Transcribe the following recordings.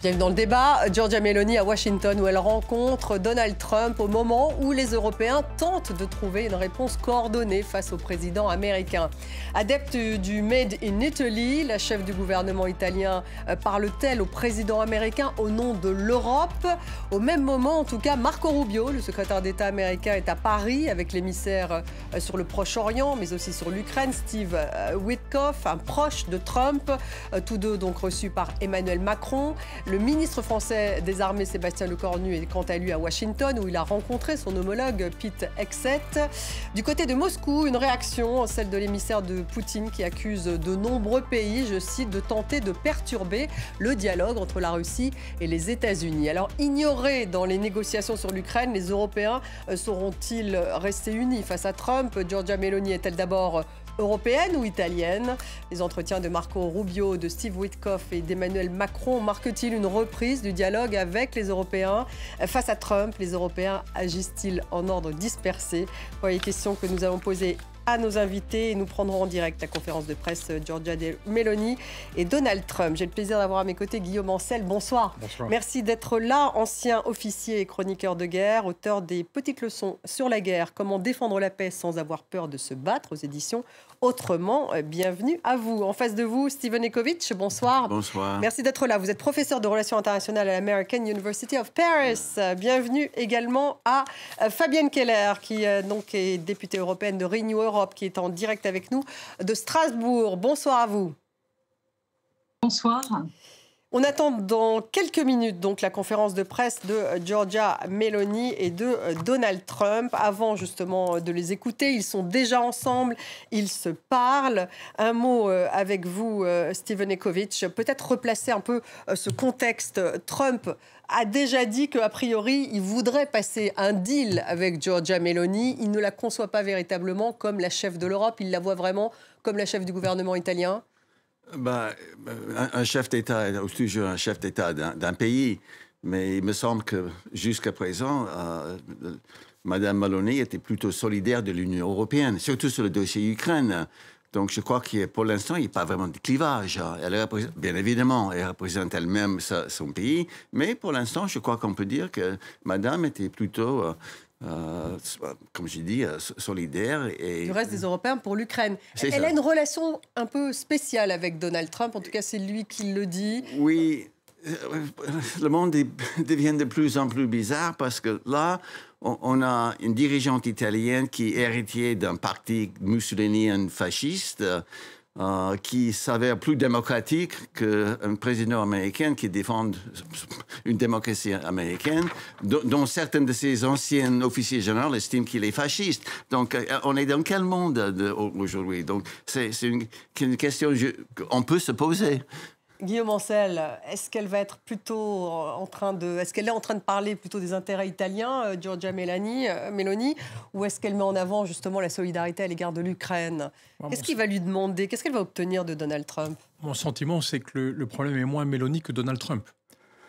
Bienvenue dans le débat. Giorgia Meloni à Washington où elle rencontre Donald Trump au moment où les Européens tentent de trouver une réponse coordonnée face au président américain. Adepte du Made in Italy, la chef du gouvernement italien parle-t-elle au président américain au nom de l'Europe? Au même moment, en tout cas, Marco Rubio, le secrétaire d'État américain, est à Paris avec l'émissaire sur le Proche-Orient, mais aussi sur l'Ukraine, Steve Witkoff, un proche de Trump, tous deux donc reçus par Emmanuel Macron. Le ministre français des Armées, Sébastien Lecornu, est quant à lui à Washington, où il a rencontré son homologue Pete Hegseth. Du côté de Moscou, une réaction, celle de l'émissaire de Poutine, qui accuse de nombreux pays, je cite, de tenter de perturber le dialogue entre la Russie et les États-Unis. Alors, ignorés dans les négociations sur l'Ukraine, les Européens sauront-ils rester unis face à Trump? Giorgia Meloni est-elle d'abord européenne ou italienne? Les entretiens de Marco Rubio, de Steve Witkoff et d'Emmanuel Macron marquent-ils une reprise du dialogue avec les Européens? Face à Trump, les Européens agissent-ils en ordre dispersé? Voilà les questions que nous avons posées à nos invités et nous prendrons en direct la conférence de presse Giorgia Meloni et Donald Trump. J'ai le plaisir d'avoir à mes côtés Guillaume Ancel. Bonsoir. Bonsoir. Merci d'être là, ancien officier et chroniqueur de guerre, auteur des petites leçons sur la guerre, comment défendre la paix sans avoir peur de se battre aux éditions Autrement. Bienvenue à vous. En face de vous, Steven Ecovitch, bonsoir. Bonsoir. Merci d'être là. Vous êtes professeur de relations internationales à l'American University of Paris. Bienvenue également à Fabienne Keller, qui donc est députée européenne de Renew Europe, qui est en direct avec nous de Strasbourg. Bonsoir à vous. Bonsoir. On attend dans quelques minutes donc la conférence de presse de Giorgia Meloni et de Donald Trump. Avant justement de les écouter, ils sont déjà ensemble, ils se parlent. Un mot avec vous, Steven Ecovitch, peut-être replacer un peu ce contexte. Trump a déjà dit qu'a priori, il voudrait passer un deal avec Giorgia Meloni. Il ne la conçoit pas véritablement comme la chef de l'Europe, il la voit vraiment comme la chef du gouvernement italien. Un chef d'État est toujours un chef d'État d'un pays, mais il me semble que jusqu'à présent, Mme Meloni était plutôt solidaire de l'Union européenne, surtout sur le dossier Ukraine. Donc je crois que pour l'instant, il n'y a pas vraiment de clivage. Bien évidemment, elle représente elle-même son pays, mais pour l'instant, je crois qu'on peut dire que Madame était plutôt... comme j'ai dit, solidaire. Et du reste des Européens pour l'Ukraine. Elle a une relation un peu spéciale avec Donald Trump, en tout cas c'est lui qui le dit. Oui, le monde devient de plus en plus bizarre parce que là, on a une dirigeante italienne qui est héritière d'un parti mussolinien fasciste, qui s'avère plus démocratique qu'un président américain qui défend une démocratie américaine, dont certains de ses anciens officiers généraux estiment qu'il est fasciste. Donc, on est dans quel monde aujourd'hui? Donc, c'est une question qu'on peut se poser. Guillaume Ancel, est-ce qu'elle va être plutôt est-ce qu'elle est en train de parler plutôt des intérêts italiens, Giorgia Meloni, ou est-ce qu'elle met en avant justement la solidarité à l'égard de l'Ukraine? Qu'est-ce qu'il va lui demander? Qu'est-ce qu'elle va obtenir de Donald Trump? Mon sentiment, c'est que le problème est moins Meloni que Donald Trump.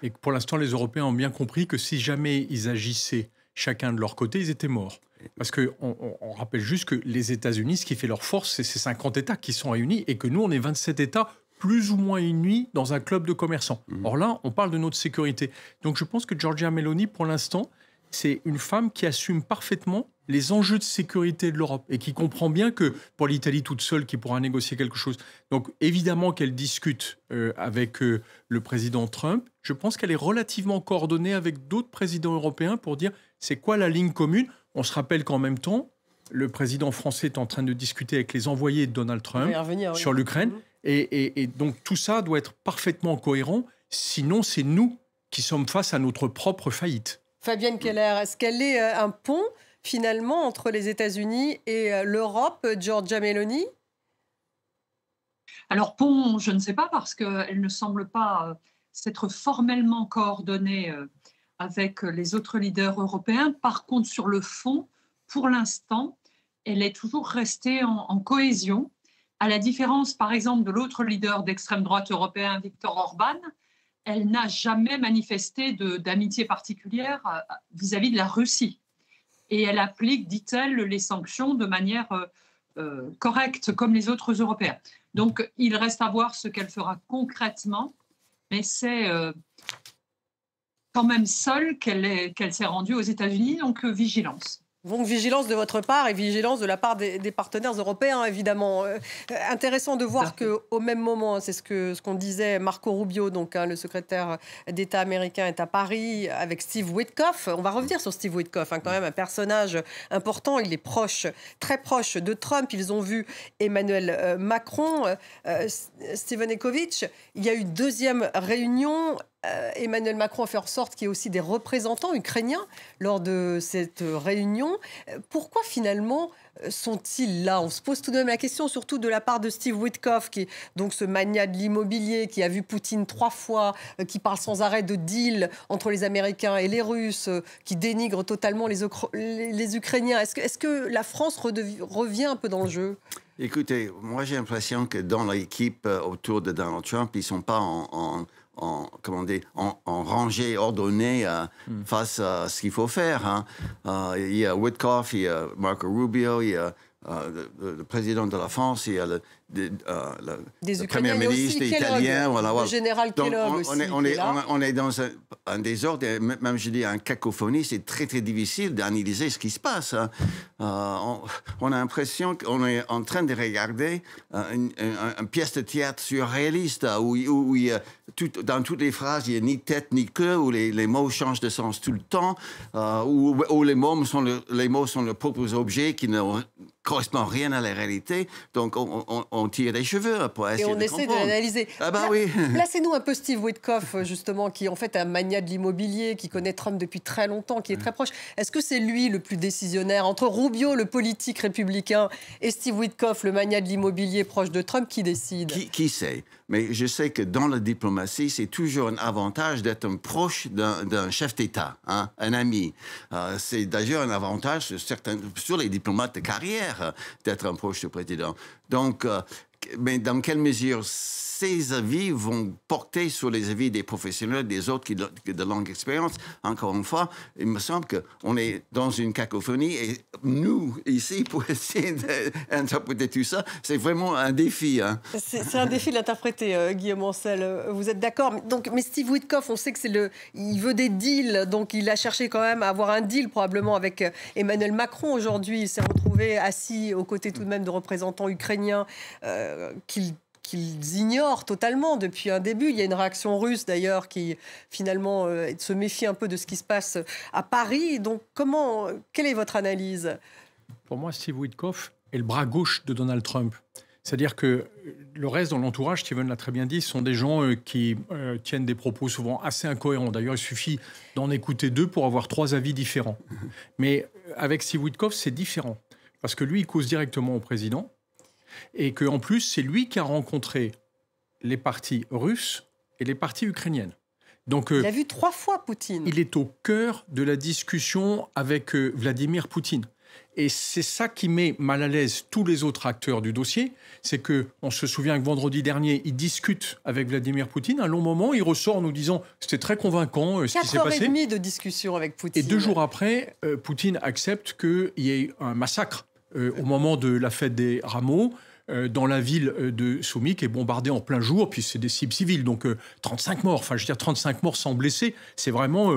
Et que pour l'instant, les Européens ont bien compris que si jamais ils agissaient chacun de leur côté, ils étaient morts. Parce qu'on rappelle juste que les États-Unis, ce qui fait leur force, c'est ces 50 États qui sont réunis et que nous, on est 27 États plus ou moins unis dans un club de commerçants. Or là, on parle de notre sécurité. Donc je pense que Giorgia Meloni, pour l'instant, c'est une femme qui assume parfaitement les enjeux de sécurité de l'Europe et qui comprend bien que pour l'Italie toute seule qui pourra négocier quelque chose. Donc évidemment qu'elle discute avec le président Trump. Je pense qu'elle est relativement coordonnée avec d'autres présidents européens pour dire c'est quoi la ligne commune. On se rappelle qu'en même temps, le président français est en train de discuter avec les envoyés de Donald Trump sur l'Ukraine. Et donc tout ça doit être parfaitement cohérent. Sinon, c'est nous qui sommes face à notre propre faillite. Fabienne Keller, est-ce qu'elle est un pont finalement entre les États-Unis et l'Europe, Giorgia Meloni? Alors pont, je ne sais pas parce qu'elle ne semble pas s'être formellement coordonnée avec les autres leaders européens. Par contre, sur le fond, pour l'instant, elle est toujours restée en cohésion. À la différence, par exemple, de l'autre leader d'extrême droite européen, Viktor Orban, elle n'a jamais manifesté d'amitié particulière vis-à-vis de la Russie. Et elle applique, dit-elle, les sanctions de manière correcte, comme les autres Européens. Donc, il reste à voir ce qu'elle fera concrètement, mais c'est quand même seule qu'elle s'est rendue aux États-Unis, donc vigilance. Donc vigilance de votre part et vigilance de la part des partenaires européens, évidemment. Intéressant de voir qu'au même moment, c'est ce qu'on disait, Marco Rubio, donc le secrétaire d'État américain, est à Paris avec Steve Witkoff. On va revenir sur Steve Witkoff, quand même un personnage important. Il est proche, très proche de Trump. Ils ont vu Emmanuel Macron, Steven Ekovitch. Il y a eu deuxième réunion. Emmanuel Macron a fait en sorte qu'il y ait aussi des représentants ukrainiens lors de cette réunion. Pourquoi finalement sont-ils là? On se pose tout de même la question, surtout de la part de Steve Witkoff, qui est donc ce magnat de l'immobilier, qui a vu Poutine 3 fois, qui parle sans arrêt de deal entre les Américains et les Russes, qui dénigre totalement les Ukrainiens. Est-ce que la France revient un peu dans le jeu? Écoutez, moi j'ai l'impression que dans l'équipe autour de Donald Trump, ils ne sont pas en rangée ordonnée face à ce qu'il faut faire. Hein. Il y a Witkoff, il y a Marco Rubio, il y a le président de la France, il y a le premier ministre italien. Voilà. Le général Kellogg aussi. On est dans un désordre, même je dis une cacophonie. C'est très très difficile d'analyser ce qui se passe. Hein. On a l'impression qu'on est en train de regarder une pièce de théâtre surréaliste où il y a dans toutes les phrases, il n'y a ni tête ni queue, où les mots changent de sens tout le temps, où les mots sont les propres objets qui ne correspondent rien à la réalité. Donc, on tire des cheveux pour essayer de comprendre. Et on essaie de l'analyser. Ah bah oui. Placez-nous un peu Steve Witkoff, justement, qui est en fait un magnat de l'immobilier, qui connaît Trump depuis très longtemps, qui est très proche. Est-ce que c'est lui le plus décisionnaire? Entre Rubio, le politique républicain, et Steve Witkoff, le magnat de l'immobilier proche de Trump, qui décide? Qui sait? Mais je sais que dans la diplomatie, c'est toujours un avantage d'être un proche d'un chef d'État, hein, un ami. C'est d'ailleurs un avantage sur les diplomates de carrière d'être un proche du président. Donc, mais dans quelle mesure ces avis vont porter sur les avis des professionnels, des autres qui ont de longue expérience? Encore une fois, il me semble qu'on est dans une cacophonie et nous, ici, pour essayer d'interpréter tout ça, c'est vraiment un défi. Hein. C'est un défi de l'interpréter, Guillaume Ancel. Vous êtes d'accord? Mais Steve Witkoff, on sait que il veut des deals, donc il a cherché quand même à avoir un deal probablement avec Emmanuel Macron aujourd'hui. Il s'est retrouvé assis aux côtés tout de même de représentants ukrainiens qu'ils ignorent totalement depuis un début. Il y a une réaction russe d'ailleurs qui finalement se méfie un peu de ce qui se passe à Paris. Donc quelle est votre analyse? Pour moi, Steve Witkoff est le bras gauche de Donald Trump. C'est-à-dire que le reste dans l'entourage, Steven l'a très bien dit, sont des gens qui tiennent des propos souvent assez incohérents. D'ailleurs, il suffit d'en écouter 2 pour avoir 3 avis différents. Mais avec Steve Witkoff, c'est différent. Parce que lui, il cause directement au président. Et qu'en plus, c'est lui qui a rencontré les partis russes et les partis ukrainiennes. Donc, il a vu 3 fois Poutine. Il est au cœur de la discussion avec Vladimir Poutine. Et c'est ça qui met mal à l'aise tous les autres acteurs du dossier. C'est qu'on se souvient que vendredi dernier, il discute avec Vladimir Poutine. Un long moment, il ressort en nous disant « c'était très convaincant ce qui s'est passé ». 4 heures et demie de discussion avec Poutine. Et 2 jours après, Poutine accepte qu'il y ait un massacre au moment de la fête des Rameaux, dans la ville de Soumy, qui est bombardée en plein jour, puis c'est des cibles civiles, donc 35 morts. Enfin, je veux dire, 35 morts sans blessés, c'est vraiment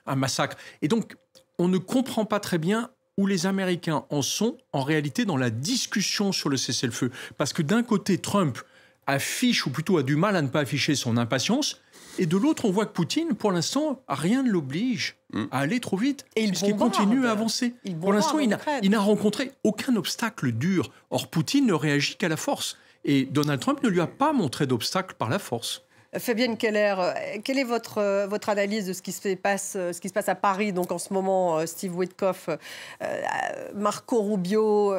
un massacre. Et donc, on ne comprend pas très bien où les Américains en sont, en réalité, dans la discussion sur le cessez-le-feu. Parce que d'un côté, Trump affiche, ou plutôt a du mal à ne pas afficher son impatience, et de l'autre, on voit que Poutine, pour l'instant, rien ne l'oblige à aller trop vite, puisqu'il continue à avancer. Pour l'instant, il n'a rencontré aucun obstacle dur. Or, Poutine ne réagit qu'à la force. Et Donald Trump ne lui a pas montré d'obstacle par la force. Fabienne Keller, quelle est votre analyse de ce qui se passe à Paris, donc en ce moment, Steve Witkoff, Marco Rubio,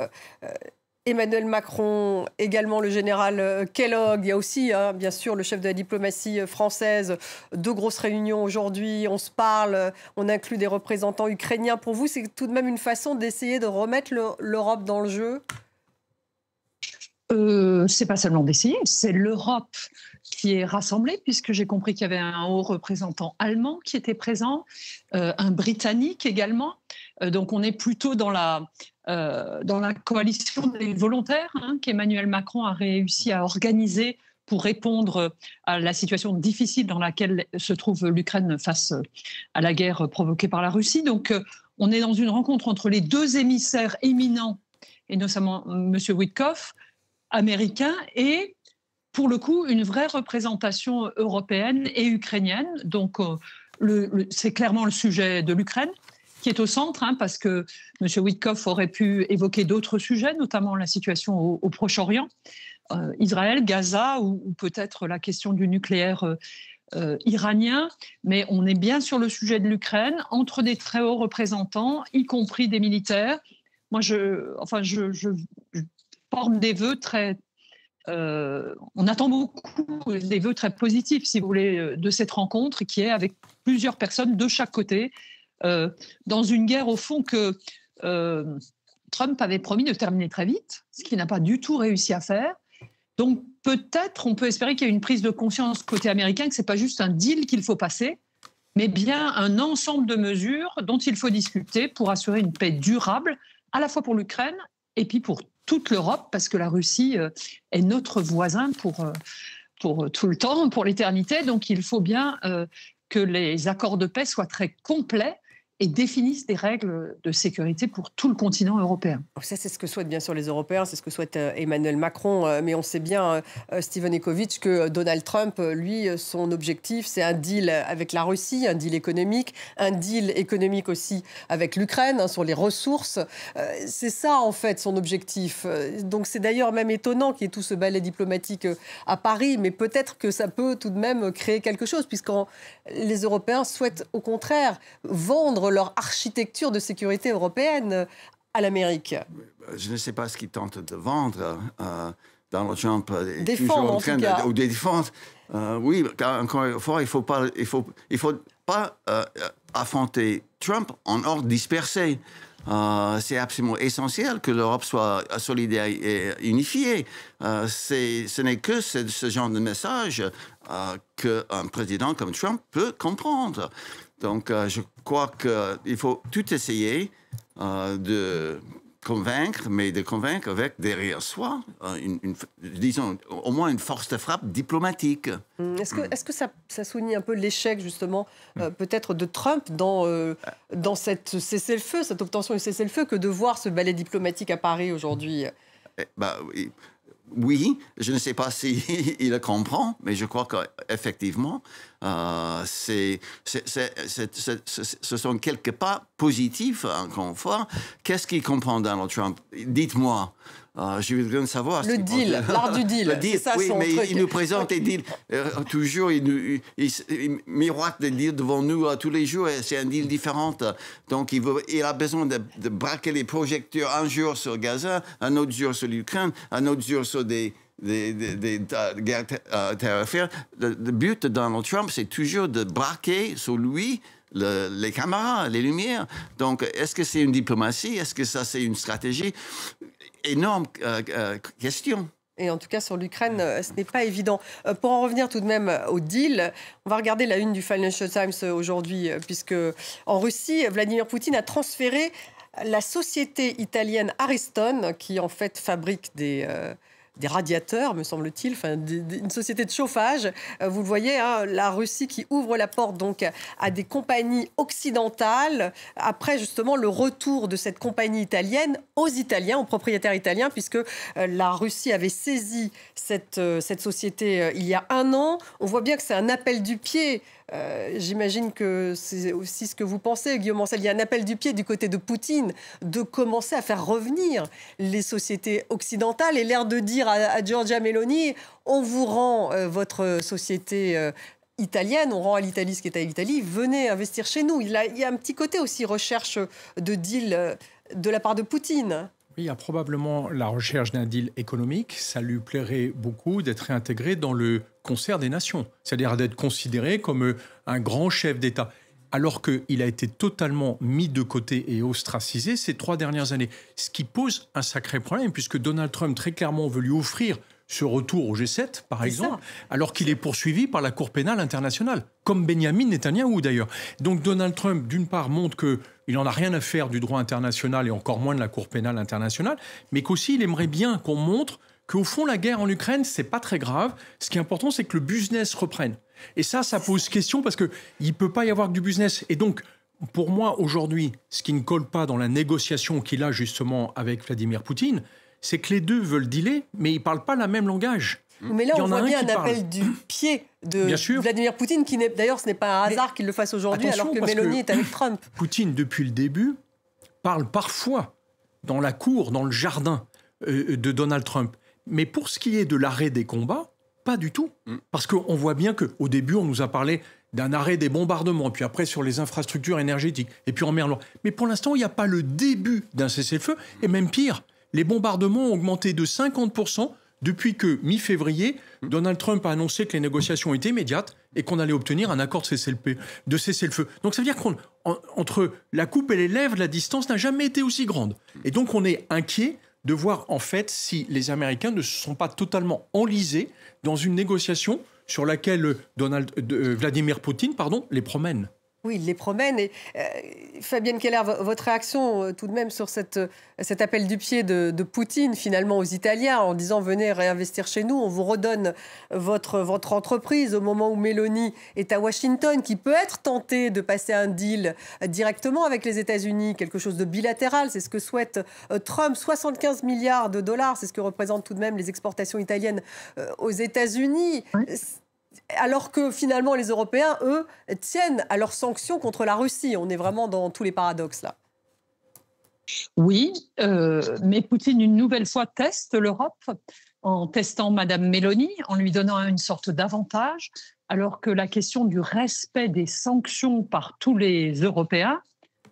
Emmanuel Macron, également le général Kellogg. Il y a aussi, bien sûr, le chef de la diplomatie française. 2 grosses réunions aujourd'hui. On se parle, on inclut des représentants ukrainiens. Pour vous, c'est tout de même une façon d'essayer de remettre l'Europe dans le jeu? C'est pas seulement d'essayer, c'est l'Europe qui est rassemblée, puisque j'ai compris qu'il y avait un haut représentant allemand qui était présent, un Britannique également. Donc on est plutôt dans la coalition des volontaires qu'Emmanuel Macron a réussi à organiser pour répondre à la situation difficile dans laquelle se trouve l'Ukraine face à la guerre provoquée par la Russie. Donc, on est dans une rencontre entre les deux émissaires éminents, et notamment M. Witkoff, américain, et pour le coup, une vraie représentation européenne et ukrainienne. Donc, c'est clairement le sujet de l'Ukraine qui est au centre, parce que M. Witkoff aurait pu évoquer d'autres sujets, notamment la situation au Proche-Orient, Israël, Gaza, ou peut-être la question du nucléaire iranien. Mais on est bien sur le sujet de l'Ukraine, entre des très hauts représentants, y compris des militaires. Moi, je forme des vœux très... on attend beaucoup des vœux très positifs, si vous voulez, de cette rencontre qui est avec plusieurs personnes de chaque côté, dans une guerre au fond que Trump avait promis de terminer très vite, ce qu'il n'a pas du tout réussi à faire. Donc peut-être on peut espérer qu'il y a une prise de conscience côté américain que ce n'est pas juste un deal qu'il faut passer, mais bien un ensemble de mesures dont il faut discuter pour assurer une paix durable, à la fois pour l'Ukraine et puis pour toute l'Europe, parce que la Russie est notre voisin pour tout le temps, pour l'éternité. Donc il faut bien que les accords de paix soient très complets et définissent des règles de sécurité pour tout le continent européen. Ça, c'est ce que souhaitent bien sûr les Européens, c'est ce que souhaite Emmanuel Macron, mais on sait bien, Steven Ekovitch, que Donald Trump, lui, son objectif, c'est un deal avec la Russie, un deal économique aussi avec l'Ukraine, sur les ressources. C'est ça, en fait, son objectif. Donc c'est d'ailleurs même étonnant qu'il y ait tout ce ballet diplomatique à Paris, mais peut-être que ça peut tout de même créer quelque chose, puisque les Européens souhaitent, au contraire, vendre leur architecture de sécurité européenne à l'Amérique. Je ne sais pas ce qu'ils tentent de vendre. Donald Trump défendre, en tout cas. Ou défendre. Oui, encore une fois, il faut pas affronter Trump en ordre dispersé. C'est absolument essentiel que l'Europe soit solidaire et unifiée. Ce n'est que ce genre de message qu'un président comme Trump peut comprendre. Donc, je crois qu'il faut tout essayer de convaincre, mais de convaincre avec derrière soi, disons, au moins une force de frappe diplomatique. Est-ce que ça souligne un peu l'échec, justement, peut-être de Trump dans cette cessez-le-feu, cette obtention du cessez-le-feu, que de voir ce ballet diplomatique à Paris aujourd'hui? Oui, je ne sais pas s'il le comprend, mais je crois qu'effectivement, ce sont quelques pas positifs, encore une fois. Qu'est-ce qu'il comprend, Donald Trump? Dites-moi. Je veux savoir. Le deal, l'art du deal. Le deal, ça, oui, mais truc. il nous présente des deals. Toujours, il miroite des deals devant nous tous les jours, et c'est un deal différent. Donc, il a besoin de braquer les projecteurs un jour sur Gaza, un autre jour sur l'Ukraine, un autre jour sur des guerres terrestres. Le but de Donald Trump, c'est toujours de braquer sur lui les caméras, les lumières. Donc, est-ce que c'est une diplomatie? Est-ce que ça, c'est une stratégie? Énorme question. Et en tout cas, sur l'Ukraine, ce n'est pas évident. Pour en revenir tout de même au deal, on va regarder la une du Financial Times aujourd'hui, puisque en Russie, Vladimir Poutine a transféré la société italienne Ariston, qui en fait fabrique des radiateurs, me semble-t-il, une société de chauffage. Vous le voyez, la Russie qui ouvre la porte donc à des compagnies occidentales, après justement le retour de cette compagnie italienne aux Italiens, aux propriétaires italiens, puisque la Russie avait saisi cette société il y a 1 an. On voit bien que c'est un appel du pied. J'imagine que c'est aussi ce que vous pensez, Guillaume Ancel. Il y a un appel du pied du côté de Poutine de commencer à faire revenir les sociétés occidentales et l'air de dire à Giorgia Meloni, on vous rend votre société italienne, on rend à l'Italie ce qui est à l'Italie, venez investir chez nous. Il y a un petit côté aussi recherche de deal de la part de Poutine. Oui, il y a probablement la recherche d'un deal économique. Ça lui plairait beaucoup d'être réintégré dans le concert des nations, c'est-à-dire d'être considéré comme un grand chef d'État, alors qu'il a été totalement mis de côté et ostracisé ces 3 dernières années. Ce qui pose un sacré problème, puisque Donald Trump, très clairement, veut lui offrir ce retour au G7, par exemple, alors qu'il est poursuivi par la Cour pénale internationale, comme Benjamin Netanyahou d'ailleurs. Donc Donald Trump, d'une part, montre qu'il n'en a rien à faire du droit international et encore moins de la Cour pénale internationale, mais qu'aussi il aimerait bien qu'on montre qu'au fond, la guerre en Ukraine, c'est pas très grave. Ce qui est important, c'est que le business reprenne. Et ça pose question parce qu'il ne peut pas y avoir que du business. Et donc, pour moi, aujourd'hui, ce qui ne colle pas dans la négociation qu'il a justement avec Vladimir Poutine, c'est que les deux veulent dealer, mais ils ne parlent pas le même langage. Mais là, on voit bien un appel du pied de Vladimir Poutine, qui d'ailleurs, ce n'est pas un hasard qu'il le fasse aujourd'hui, alors que Mélanie est avec Trump. Poutine, depuis le début, parle parfois dans la cour, dans le jardin de Donald Trump. Mais pour ce qui est de l'arrêt des combats, pas du tout. Parce qu'on voit bien qu'au début, on nous a parlé d'un arrêt des bombardements, puis après sur les infrastructures énergétiques, et puis en mer Noire. Mais pour l'instant, il n'y a pas le début d'un cessez-le-feu. Et même pire, les bombardements ont augmenté de 50% depuis que, mi-février, Donald Trump a annoncé que les négociations étaient immédiates et qu'on allait obtenir un accord de cessez-le-feu. Donc ça veut dire qu'entre la coupe et les lèvres, la distance n'a jamais été aussi grande. Et donc on est inquiet de voir en fait si les Américains ne se sont pas totalement enlisés dans une négociation sur laquelle Vladimir Poutine les promène. Oui, il les promène. Et Fabienne Keller, votre réaction tout de même sur cet appel du pied de Poutine finalement aux Italiens en disant « Venez réinvestir chez nous, on vous redonne votre entreprise » au moment où Meloni est à Washington, qui peut être tentée de passer un deal directement avec les États-Unis, quelque chose de bilatéral, c'est ce que souhaite Trump. 75 milliards de dollars, c'est ce que représentent tout de même les exportations italiennes aux États-Unis. Oui. Alors que finalement les Européens, eux, tiennent à leurs sanctions contre la Russie. On est vraiment dans tous les paradoxes là. Oui, mais Poutine une nouvelle fois teste l'Europe en testant Madame Meloni, en lui donnant une sorte d'avantage, alors que la question du respect des sanctions par tous les Européens,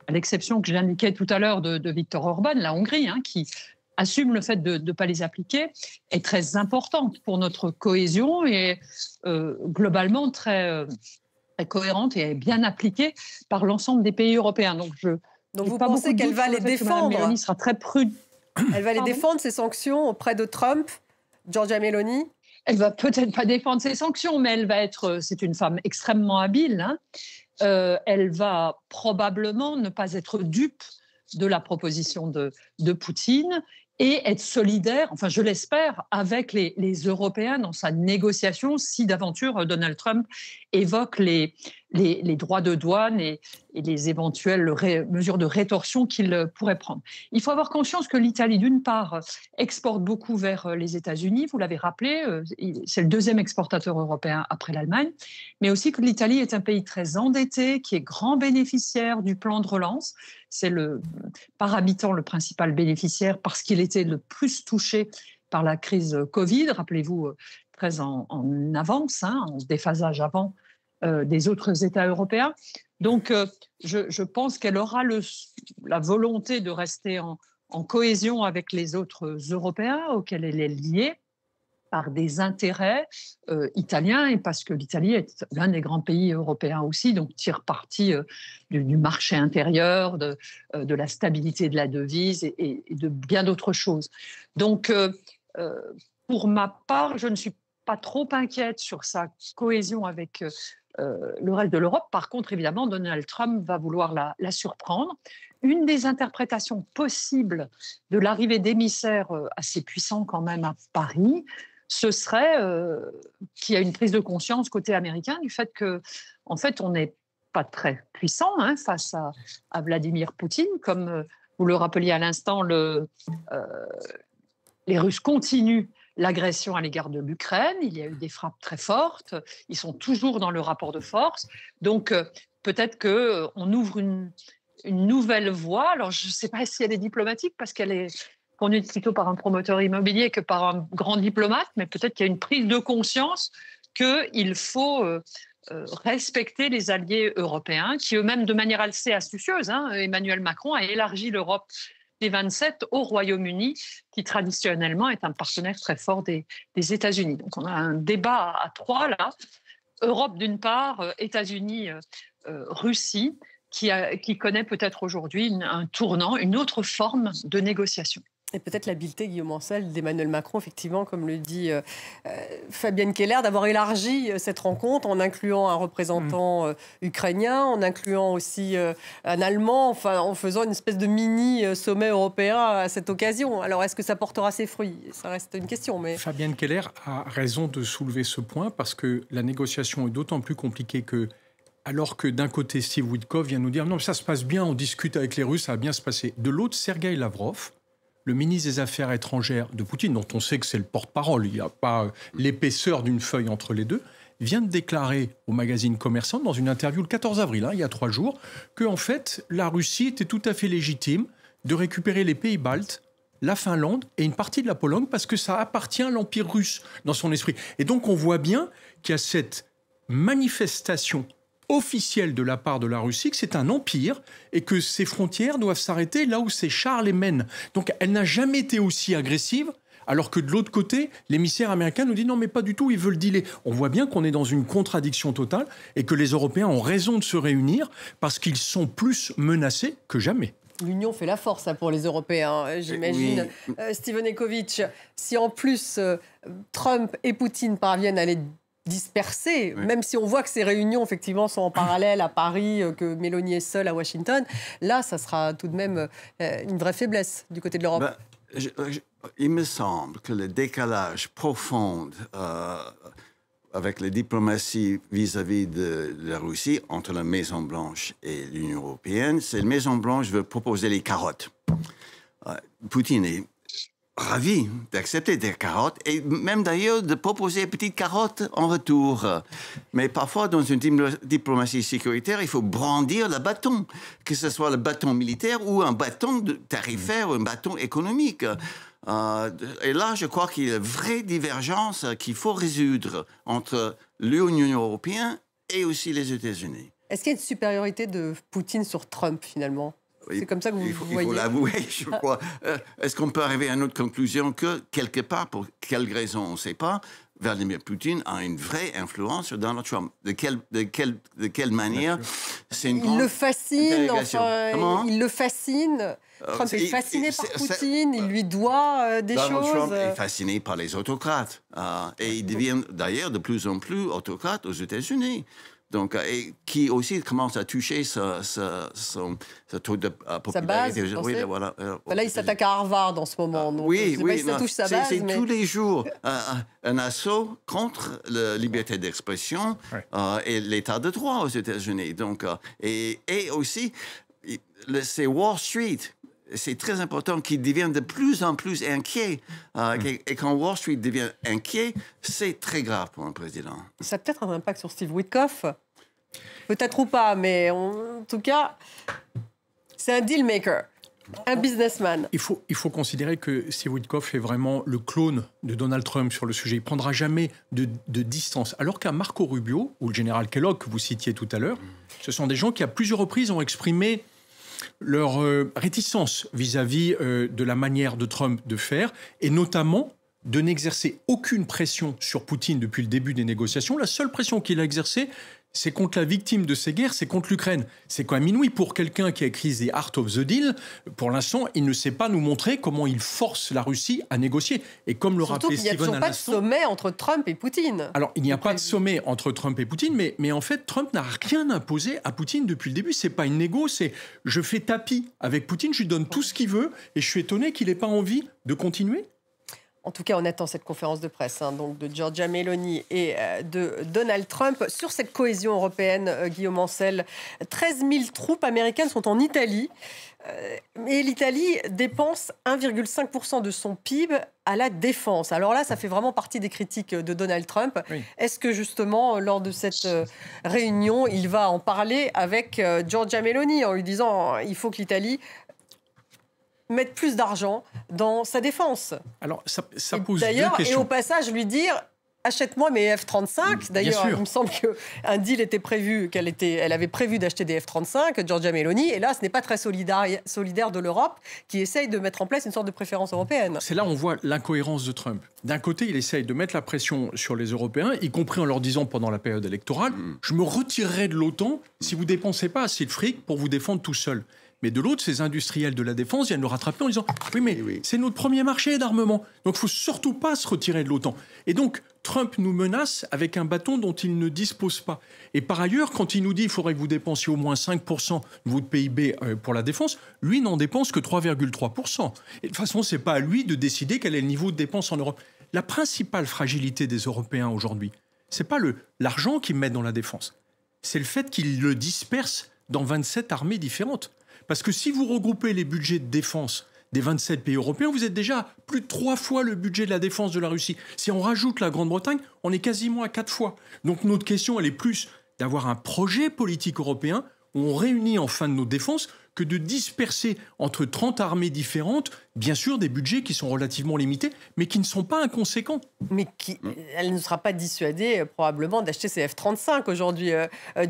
à l'exception que j'indiquais tout à l'heure de Viktor Orban, la Hongrie, qui assume le fait de ne pas les appliquer, est très importante pour notre cohésion et globalement très cohérente et bien appliquée par l'ensemble des pays européens. Donc vous pensez qu'elle va les défendre? Meloni sera très prudente. Elle va les défendre, ces sanctions, auprès de Trump, Giorgia Meloni? Elle va peut-être pas défendre ses sanctions, mais elle va être... C'est une femme extrêmement habile. Elle va probablement ne pas être dupe de la proposition de Poutine et être solidaire, enfin je l'espère, avec les Européens dans sa négociation si d'aventure Donald Trump évoque les droits de douane et les éventuelles mesures de rétorsion qu'il pourrait prendre. Il faut avoir conscience que l'Italie, d'une part, exporte beaucoup vers les États-Unis, vous l'avez rappelé, c'est le deuxième exportateur européen après l'Allemagne, mais aussi que l'Italie est un pays très endetté, qui est grand bénéficiaire du plan de relance. C'est par habitant le principal bénéficiaire parce qu'il était le plus touché par la crise Covid, rappelez-vous, très en avance, en déphasage avant des autres États européens. Donc, je pense qu'elle aura la volonté de rester en cohésion avec les autres Européens auxquels elle est liée par des intérêts italiens et parce que l'Italie est l'un des grands pays européens aussi, donc tire parti du marché intérieur, de la stabilité de la devise et de bien d'autres choses. Donc, pour ma part, je ne suis pas trop inquiète sur sa cohésion avec le reste de l'Europe. Par contre, évidemment, Donald Trump va vouloir la surprendre. Une des interprétations possibles de l'arrivée d'émissaires assez puissants quand même à Paris, ce serait qu'il y a une prise de conscience côté américain du fait qu'en fait, on n'est pas très puissant face à Vladimir Poutine. Comme vous le rappeliez à l'instant, les Russes continuent l'agression à l'égard de l'Ukraine. Il y a eu des frappes très fortes. Ils sont toujours dans le rapport de force. Donc, peut-être qu'on ouvre une nouvelle voie. Alors, je ne sais pas si elle est diplomatique parce qu'elle est conduite plutôt par un promoteur immobilier que par un grand diplomate, mais peut-être qu'il y a une prise de conscience qu'il faut respecter les alliés européens qui eux-mêmes, de manière assez astucieuse, Emmanuel Macron a élargi l'Europe des 27 au Royaume-Uni, qui traditionnellement est un partenaire très fort des États-Unis. Donc on a un débat à trois là, Europe d'une part, États-Unis, Russie, qui connaît peut-être aujourd'hui un tournant, une autre forme de négociation. Et peut-être l'habileté, Guillaume Ancel, d'Emmanuel Macron, effectivement, comme le dit Fabienne Keller, d'avoir élargi cette rencontre en incluant un représentant ukrainien, en incluant aussi un Allemand, enfin, en faisant une espèce de mini-sommet européen à cette occasion. Alors, est-ce que ça portera ses fruits? Ça reste une question. Mais... Fabienne Keller a raison de soulever ce point parce que la négociation est d'autant plus compliquée que alors que d'un côté, Steve Witkoff vient nous dire « Non, ça se passe bien, on discute avec les Russes, ça va bien se passer ». De l'autre, Sergueï Lavrov, le ministre des Affaires étrangères de Poutine, dont on sait que c'est le porte-parole, il n'y a pas l'épaisseur d'une feuille entre les deux, vient de déclarer au magazine Commerçant, dans une interview le 14 avril, il y a 3 jours, qu'en fait, la Russie était tout à fait légitime de récupérer les pays baltes, la Finlande et une partie de la Pologne, parce que ça appartient à l'Empire russe dans son esprit. Et donc, on voit bien qu'il y a cette manifestation officielle de la part de la Russie que c'est un empire et que ses frontières doivent s'arrêter là où ses chars les mènent. Donc elle n'a jamais été aussi agressive, alors que de l'autre côté, l'émissaire américain nous dit non mais pas du tout, ils veulent dealer. On voit bien qu'on est dans une contradiction totale et que les Européens ont raison de se réunir parce qu'ils sont plus menacés que jamais. L'union fait la force pour les Européens, j'imagine. Oui. Steven Ecovitch, si en plus Trump et Poutine parviennent à les dispersés, oui. Même si on voit que ces réunions effectivement sont en parallèle à Paris, que Mélanie est seule à Washington, là ça sera tout de même une vraie faiblesse du côté de l'Europe. Il me semble que le décalage profond avec la diplomatie vis-à-vis de la Russie entre la Maison-Blanche et l'Union européenne, c'est la Maison-Blanche veut proposer les carottes. Poutine est ravi d'accepter des carottes et même d'ailleurs de proposer une petite carotte en retour. Mais parfois, dans une diplomatie sécuritaire, il faut brandir le bâton, que ce soit le bâton militaire ou un bâton tarifaire ou un bâton économique. Et là, je crois qu'il y a une vraie divergence qu'il faut résoudre entre l'Union européenne et aussi les États-Unis. Est-ce qu'il y a une supériorité de Poutine sur Trump, finalement ? C'est comme ça que vous voyez. Il faut l'avouer, je crois. Est-ce qu'on peut arriver à une autre conclusion que, quelque part, pour quelle raison, on ne sait pas, Vladimir Poutine a une vraie influence sur Donald Trump. De quelle manière? C'est une il le fascine, enfin, il le fascine. Trump est fasciné par Poutine, il lui doit des Donald choses. Trump est fasciné par les autocrates. Et il devient d'ailleurs de plus en plus autocrate aux États-Unis. Donc, et qui aussi commence à toucher son taux de popularité. Sa base, oui, voilà. Là, il s'attaque à Harvard en ce moment. Donc oui, oui. Ça touche sa base. C'est tous les jours un assaut contre la liberté d'expression et l'état de droit aux États-Unis. Donc, et aussi, c'est Wall Street. C'est très important qu'il devienne de plus en plus inquiet. Et quand Wall Street devient inquiet, c'est très grave pour un président. Ça a peut-être un impact sur Steve Witkoff. Peut-être ou pas, mais en tout cas, c'est un deal maker, un businessman. Il faut considérer que Steve Witkoff est vraiment le clone de Donald Trump sur le sujet. Il ne prendra jamais de distance. Alors qu'à Marco Rubio, ou le général Kellogg que vous citiez tout à l'heure, ce sont des gens qui à plusieurs reprises ont exprimé leur réticence vis-à-vis de la manière de Trump de faire, et notamment de n'exercer aucune pression sur Poutine depuis le début des négociations. La seule pression qu'il a exercée, c'est contre la victime de ces guerres, c'est contre l'Ukraine. C'est quand même inouï pour quelqu'un qui a écrit The Art of the Deal. Pour l'instant, il ne sait pas nous montrer comment il force la Russie à négocier. Et comme le rappelait Steven à l'instant... Surtout qu'il n'y a toujours pas de sommet entre Trump et Poutine. Alors, il n'y a pas de sommet entre Trump et Poutine, mais en fait, Trump n'a rien imposé à Poutine depuis le début. C'est pas une négo, c'est je fais tapis avec Poutine, je lui donne tout ce qu'il veut, et je suis étonné qu'il n'ait pas envie de continuer. En tout cas, on attend cette conférence de presse donc de Giorgia Meloni et de Donald Trump. Sur cette cohésion européenne, Guillaume Ancel, 13 000 troupes américaines sont en Italie. Et l'Italie dépense 1,5% de son PIB à la défense. Alors là, ça fait vraiment partie des critiques de Donald Trump. Oui. Est-ce que justement, lors de cette réunion, il va en parler avec Giorgia Meloni en lui disant il faut que l'Italie mettre plus d'argent dans sa défense. Alors, ça pose deux questions. Et au passage, lui dire achète-moi mes F-35. D'ailleurs, il me semble qu'un deal était prévu, elle avait prévu d'acheter des F-35, Giorgia Meloni, et là, ce n'est pas très solidaire de l'Europe qui essaye de mettre en place une sorte de préférence européenne. C'est là où on voit l'incohérence de Trump. D'un côté, il essaye de mettre la pression sur les Européens, y compris en leur disant pendant la période électorale, je me retirerai de l'OTAN si vous ne dépensez pas assez de fric pour vous défendre tout seul. Mais de l'autre, ces industriels de la défense viennent le rattraper en disant « Oui, mais c'est notre premier marché d'armement, donc il ne faut surtout pas se retirer de l'OTAN. » Et donc, Trump nous menace avec un bâton dont il ne dispose pas. Et par ailleurs, quand il nous dit qu'il faudrait que vous dépensiez au moins 5% de votre PIB pour la défense, lui n'en dépense que 3,3%. Et de toute façon, ce n'est pas à lui de décider quel est le niveau de dépense en Europe. La principale fragilité des Européens aujourd'hui, ce n'est pas l'argent qu'ils mettent dans la défense. C'est le fait qu'ils le dispersent dans 27 armées différentes. Parce que si vous regroupez les budgets de défense des 27 pays européens, vous êtes déjà à plus de 3 fois le budget de la défense de la Russie. Si on rajoute la Grande-Bretagne, on est quasiment à 4 fois. Donc notre question, elle est plus d'avoir un projet politique européen où on réunit enfin nos défenses que de disperser entre 30 armées différentes, bien sûr des budgets qui sont relativement limités, mais qui ne sont pas inconséquents. Mais elle ne sera pas dissuadée probablement d'acheter ces F-35 aujourd'hui,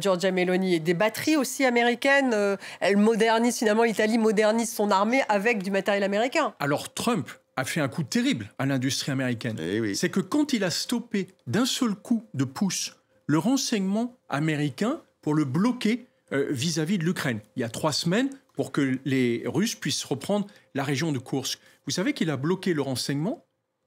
Giorgia Meloni. Et des batteries aussi américaines, elle modernise finalement, l'Italie modernise son armée avec du matériel américain. Alors Trump a fait un coup terrible à l'industrie américaine. Oui. C'est que quand il a stoppé d'un seul coup de pouce le renseignement américain pour le bloquer vis-à-vis de l'Ukraine. Il y a 3 semaines, pour que les Russes puissent reprendre la région de Koursk. Vous savez qu'il a bloqué le renseignement,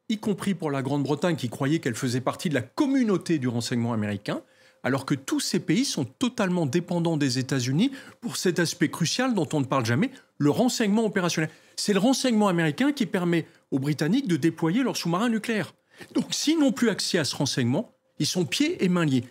y compris pour la Grande-Bretagne, qui croyait qu'elle faisait partie de la communauté du renseignement américain, alors que tous ces pays sont totalement dépendants des États-Unis pour cet aspect crucial dont on ne parle jamais, le renseignement opérationnel. C'est le renseignement américain qui permet aux Britanniques de déployer leurs sous-marins nucléaires. Donc s'ils n'ont plus accès à ce renseignement, ils sont pieds et mains liés.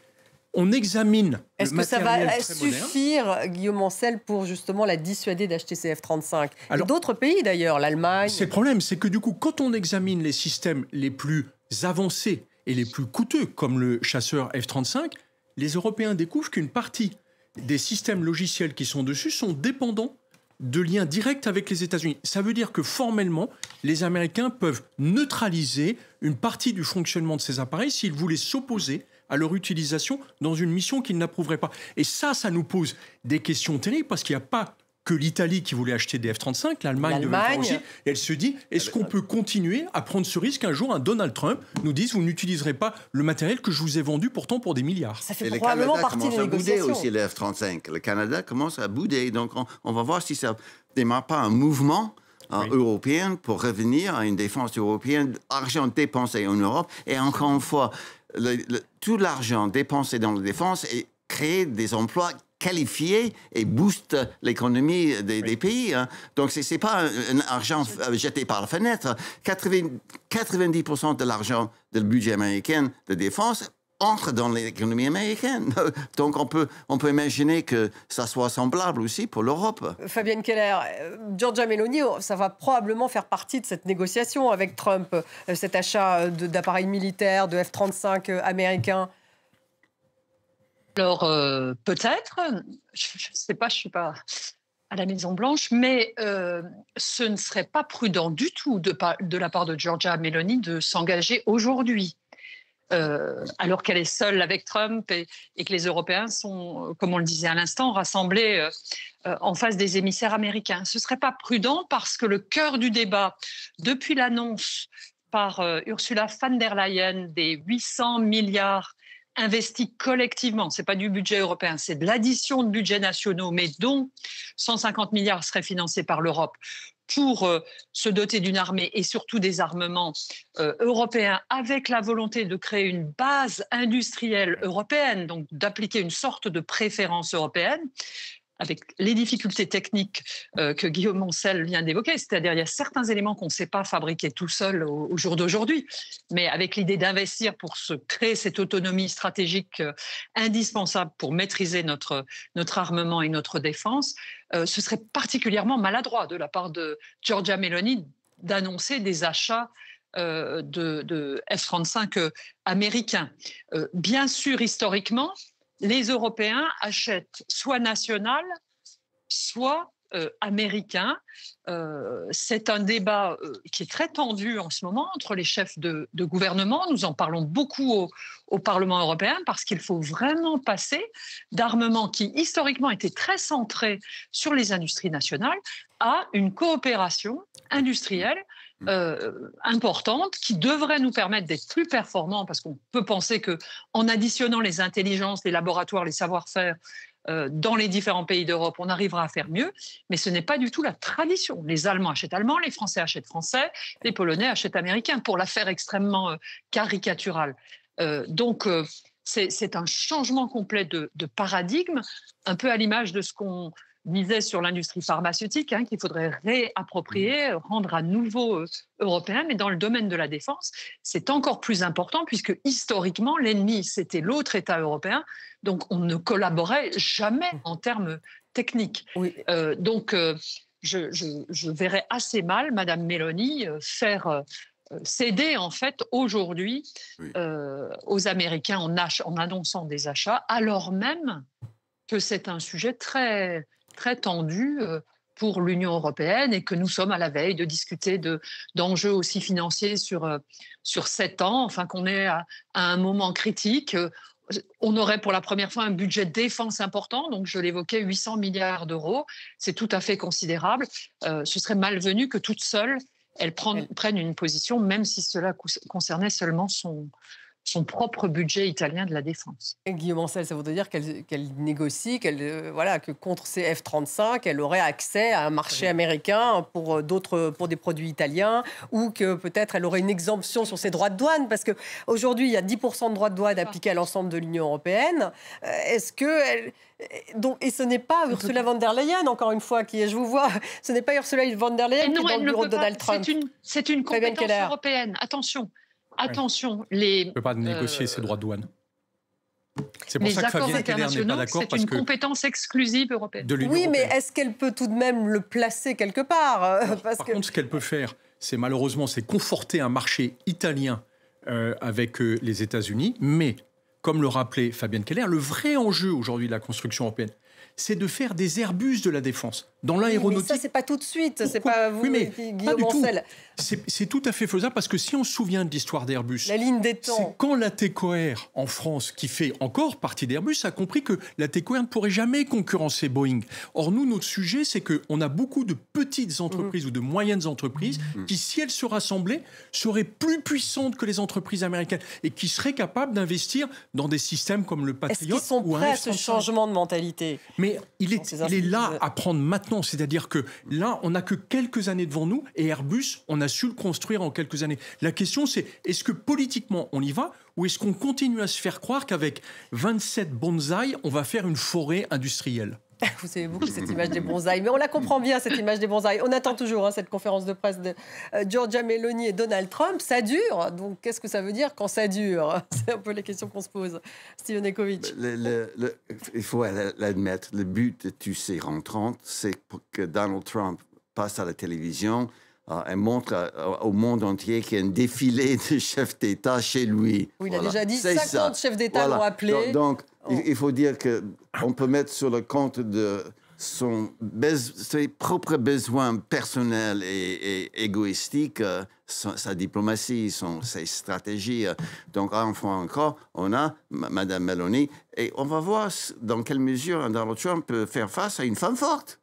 On examine. Est-ce que ça va suffire, Guillaume Ancel, pour justement la dissuader d'acheter ces F-35 ? Et d'autres pays d'ailleurs, l'Allemagne. C'est le problème, c'est que du coup, quand on examine les systèmes les plus avancés et les plus coûteux, comme le chasseur F-35, les Européens découvrent qu'une partie des systèmes logiciels qui sont dessus sont dépendants de liens directs avec les États-Unis. Ça veut dire que formellement, les Américains peuvent neutraliser une partie du fonctionnement de ces appareils s'ils voulaient s'opposer à leur utilisation dans une mission qu'ils n'approuveraient pas. Et ça nous pose des questions terribles parce qu'il n'y a pas que l'Italie qui voulait acheter des F-35, l'Allemagne devait le faire aussi. Et elle se dit, est-ce qu'on peut continuer à prendre ce risque un jour un Donald Trump nous dise, vous n'utiliserez pas le matériel que je vous ai vendu pourtant pour des milliards. Ça fait probablement partie des négociations. Le Canada commence à bouder aussi les F-35. Le Canada commence à bouder. Donc on va voir si ça ne démarre pas un mouvement européen pour revenir à une défense européenne, argent dépensé en Europe. Et encore une fois, tout l'argent dépensé dans la défense et crée des emplois qualifiés et booste l'économie des pays. Hein. Donc, ce n'est pas un argent jeté par la fenêtre. 90% de l'argent du budget américain de défense entre dans l'économie américaine. Donc, on peut imaginer que ça soit semblable aussi pour l'Europe. Fabienne Keller, Giorgia Meloni, ça va probablement faire partie de cette négociation avec Trump, cet achat d'appareils militaires, de F-35 américains. Alors, peut-être, je ne sais pas, je ne suis pas à la Maison-Blanche, mais ce ne serait pas prudent du tout de la part de Giorgia Meloni de s'engager aujourd'hui. Alors qu'elle est seule avec Trump et que les Européens sont, comme on le disait à l'instant, rassemblés en face des émissaires américains. Ce ne serait pas prudent parce que le cœur du débat, depuis l'annonce par Ursula von der Leyen des 800 milliards investis collectivement, ce n'est pas du budget européen, c'est de l'addition de budgets nationaux, mais dont 150 milliards seraient financés par l'Europe pour se doter d'une armée et surtout des armements européens avec la volonté de créer une base industrielle européenne, donc d'appliquer une sorte de préférence européenne, avec les difficultés techniques que Guillaume Ancel vient d'évoquer. C'est-à-dire il y a certains éléments qu'on ne sait pas fabriquer tout seul au jour d'aujourd'hui, mais avec l'idée d'investir pour se créer cette autonomie stratégique indispensable pour maîtriser notre armement et notre défense, ce serait particulièrement maladroit de la part de Giorgia Meloni d'annoncer des achats de F-35 américains. Bien sûr, historiquement, les Européens achètent soit national, soit américain. C'est un débat qui est très tendu en ce moment entre les chefs de gouvernement. Nous en parlons beaucoup au Parlement européen parce qu'il faut vraiment passer d'armements qui, historiquement, étaient très centrés sur les industries nationales à une coopération industrielle importante qui devrait nous permettre d'être plus performants parce qu'on peut penser qu'en additionnant les intelligences, les laboratoires, les savoir-faire dans les différents pays d'Europe, on arrivera à faire mieux, mais ce n'est pas du tout la tradition. Les Allemands achètent allemand, les Français achètent français, les Polonais achètent américain, pour la faire extrêmement caricaturale. Donc, c'est un changement complet de paradigme, un peu à l'image de ce qu'on disait sur l'industrie pharmaceutique, qu'il faudrait réapproprier, rendre à nouveau européen. Mais dans le domaine de la défense, c'est encore plus important, puisque historiquement, l'ennemi, c'était l'autre État européen. Donc, on ne collaborait jamais en termes techniques. Oui. Donc, je verrais assez mal Madame Meloni faire... céder en fait aujourd'hui aux Américains en annonçant des achats, alors même que c'est un sujet très, très tendu pour l'Union européenne et que nous sommes à la veille de discuter d'enjeux aussi financiers sur 7 ans, enfin qu'on est à un moment critique. On aurait pour la première fois un budget de défense important, donc je l'évoquais, 800 milliards d'euros. C'est tout à fait considérable. Ce serait malvenu que toute seule, elle prenne une position, même si cela concernait seulement son propre budget italien de la défense. Et Guillaume Ancel, ça voudrait dire qu'elle négocie, que contre ces F-35, elle aurait accès à un marché américain pour des produits italiens, ou que peut-être elle aurait une exemption sur ses droits de douane, parce qu'aujourd'hui, il y a 10% de droits de douane appliqués à l'ensemble de l'Union européenne. Est-ce que... et ce n'est pas Ursula von der Leyen, encore une fois, qui est, je vous vois, ce n'est pas Ursula von der Leyen qui est dans le bureau de Donald Trump. C'est une compétence européenne, attention. Attention, on ne peut pas négocier ses droits de douane. C'est pour ça que Fabienne Keller n'est pas d'accord. C'est une compétence exclusive européenne. Oui, mais est-ce qu'elle peut tout de même le placer quelque part? Par contre, ce qu'elle peut faire, c'est conforter un marché italien avec les États-Unis. Mais, comme le rappelait Fabienne Keller, le vrai enjeu aujourd'hui de la construction européenne, c'est de faire des Airbus de la défense. Dans l'aéronautique... Mais ça, c'est pas tout de suite. C'est pas vous, Guillaume Ancel. C'est tout à fait faisable, parce que si on se souvient de l'histoire d'Airbus... La ligne des temps. C'est quand la TCOR, en France, qui fait encore partie d'Airbus, a compris que la TCOR ne pourrait jamais concurrencer Boeing. Or, nous, notre sujet, c'est qu'on a beaucoup de petites entreprises ou de moyennes entreprises qui, si elles se rassemblaient, seraient plus puissantes que les entreprises américaines et qui seraient capables d'investir dans des systèmes comme le Patriot. Est-ce qu'ils sont prêts à ce changement de mentalité? Mais il est là à prendre maintenant. C'est-à-dire que là, on n'a que quelques années devant nous, et Airbus, on a su le construire en quelques années. La question, c'est est-ce que politiquement, on y va, ou est-ce qu'on continue à se faire croire qu'avec 27 bonsaïs, on va faire une forêt industrielle? Vous aimez beaucoup cette image des bonsaïs, mais on la comprend bien, cette image des bonsaïs. On attend toujours cette conférence de presse de Giorgia Meloni et Donald Trump. Ça dure, donc qu'est-ce que ça veut dire quand ça dure? C'est un peu les questions qu'on se pose. Steven Ecovitch. Il faut l'admettre, le but de tous ces rentrantes, c'est que Donald Trump passe à la télévision et montre au monde entier qu'il y a un défilé de chefs d'État chez lui. Oui, il a déjà dit 50 chefs d'État l'ont appelé. Donc, il faut dire qu'on peut mettre sur le compte de ses propres besoins personnels et égoïstiques, sa diplomatie, ses stratégies. Donc, enfin encore, on a Mme Meloni, et on va voir dans quelle mesure Donald Trump peut faire face à une femme forte.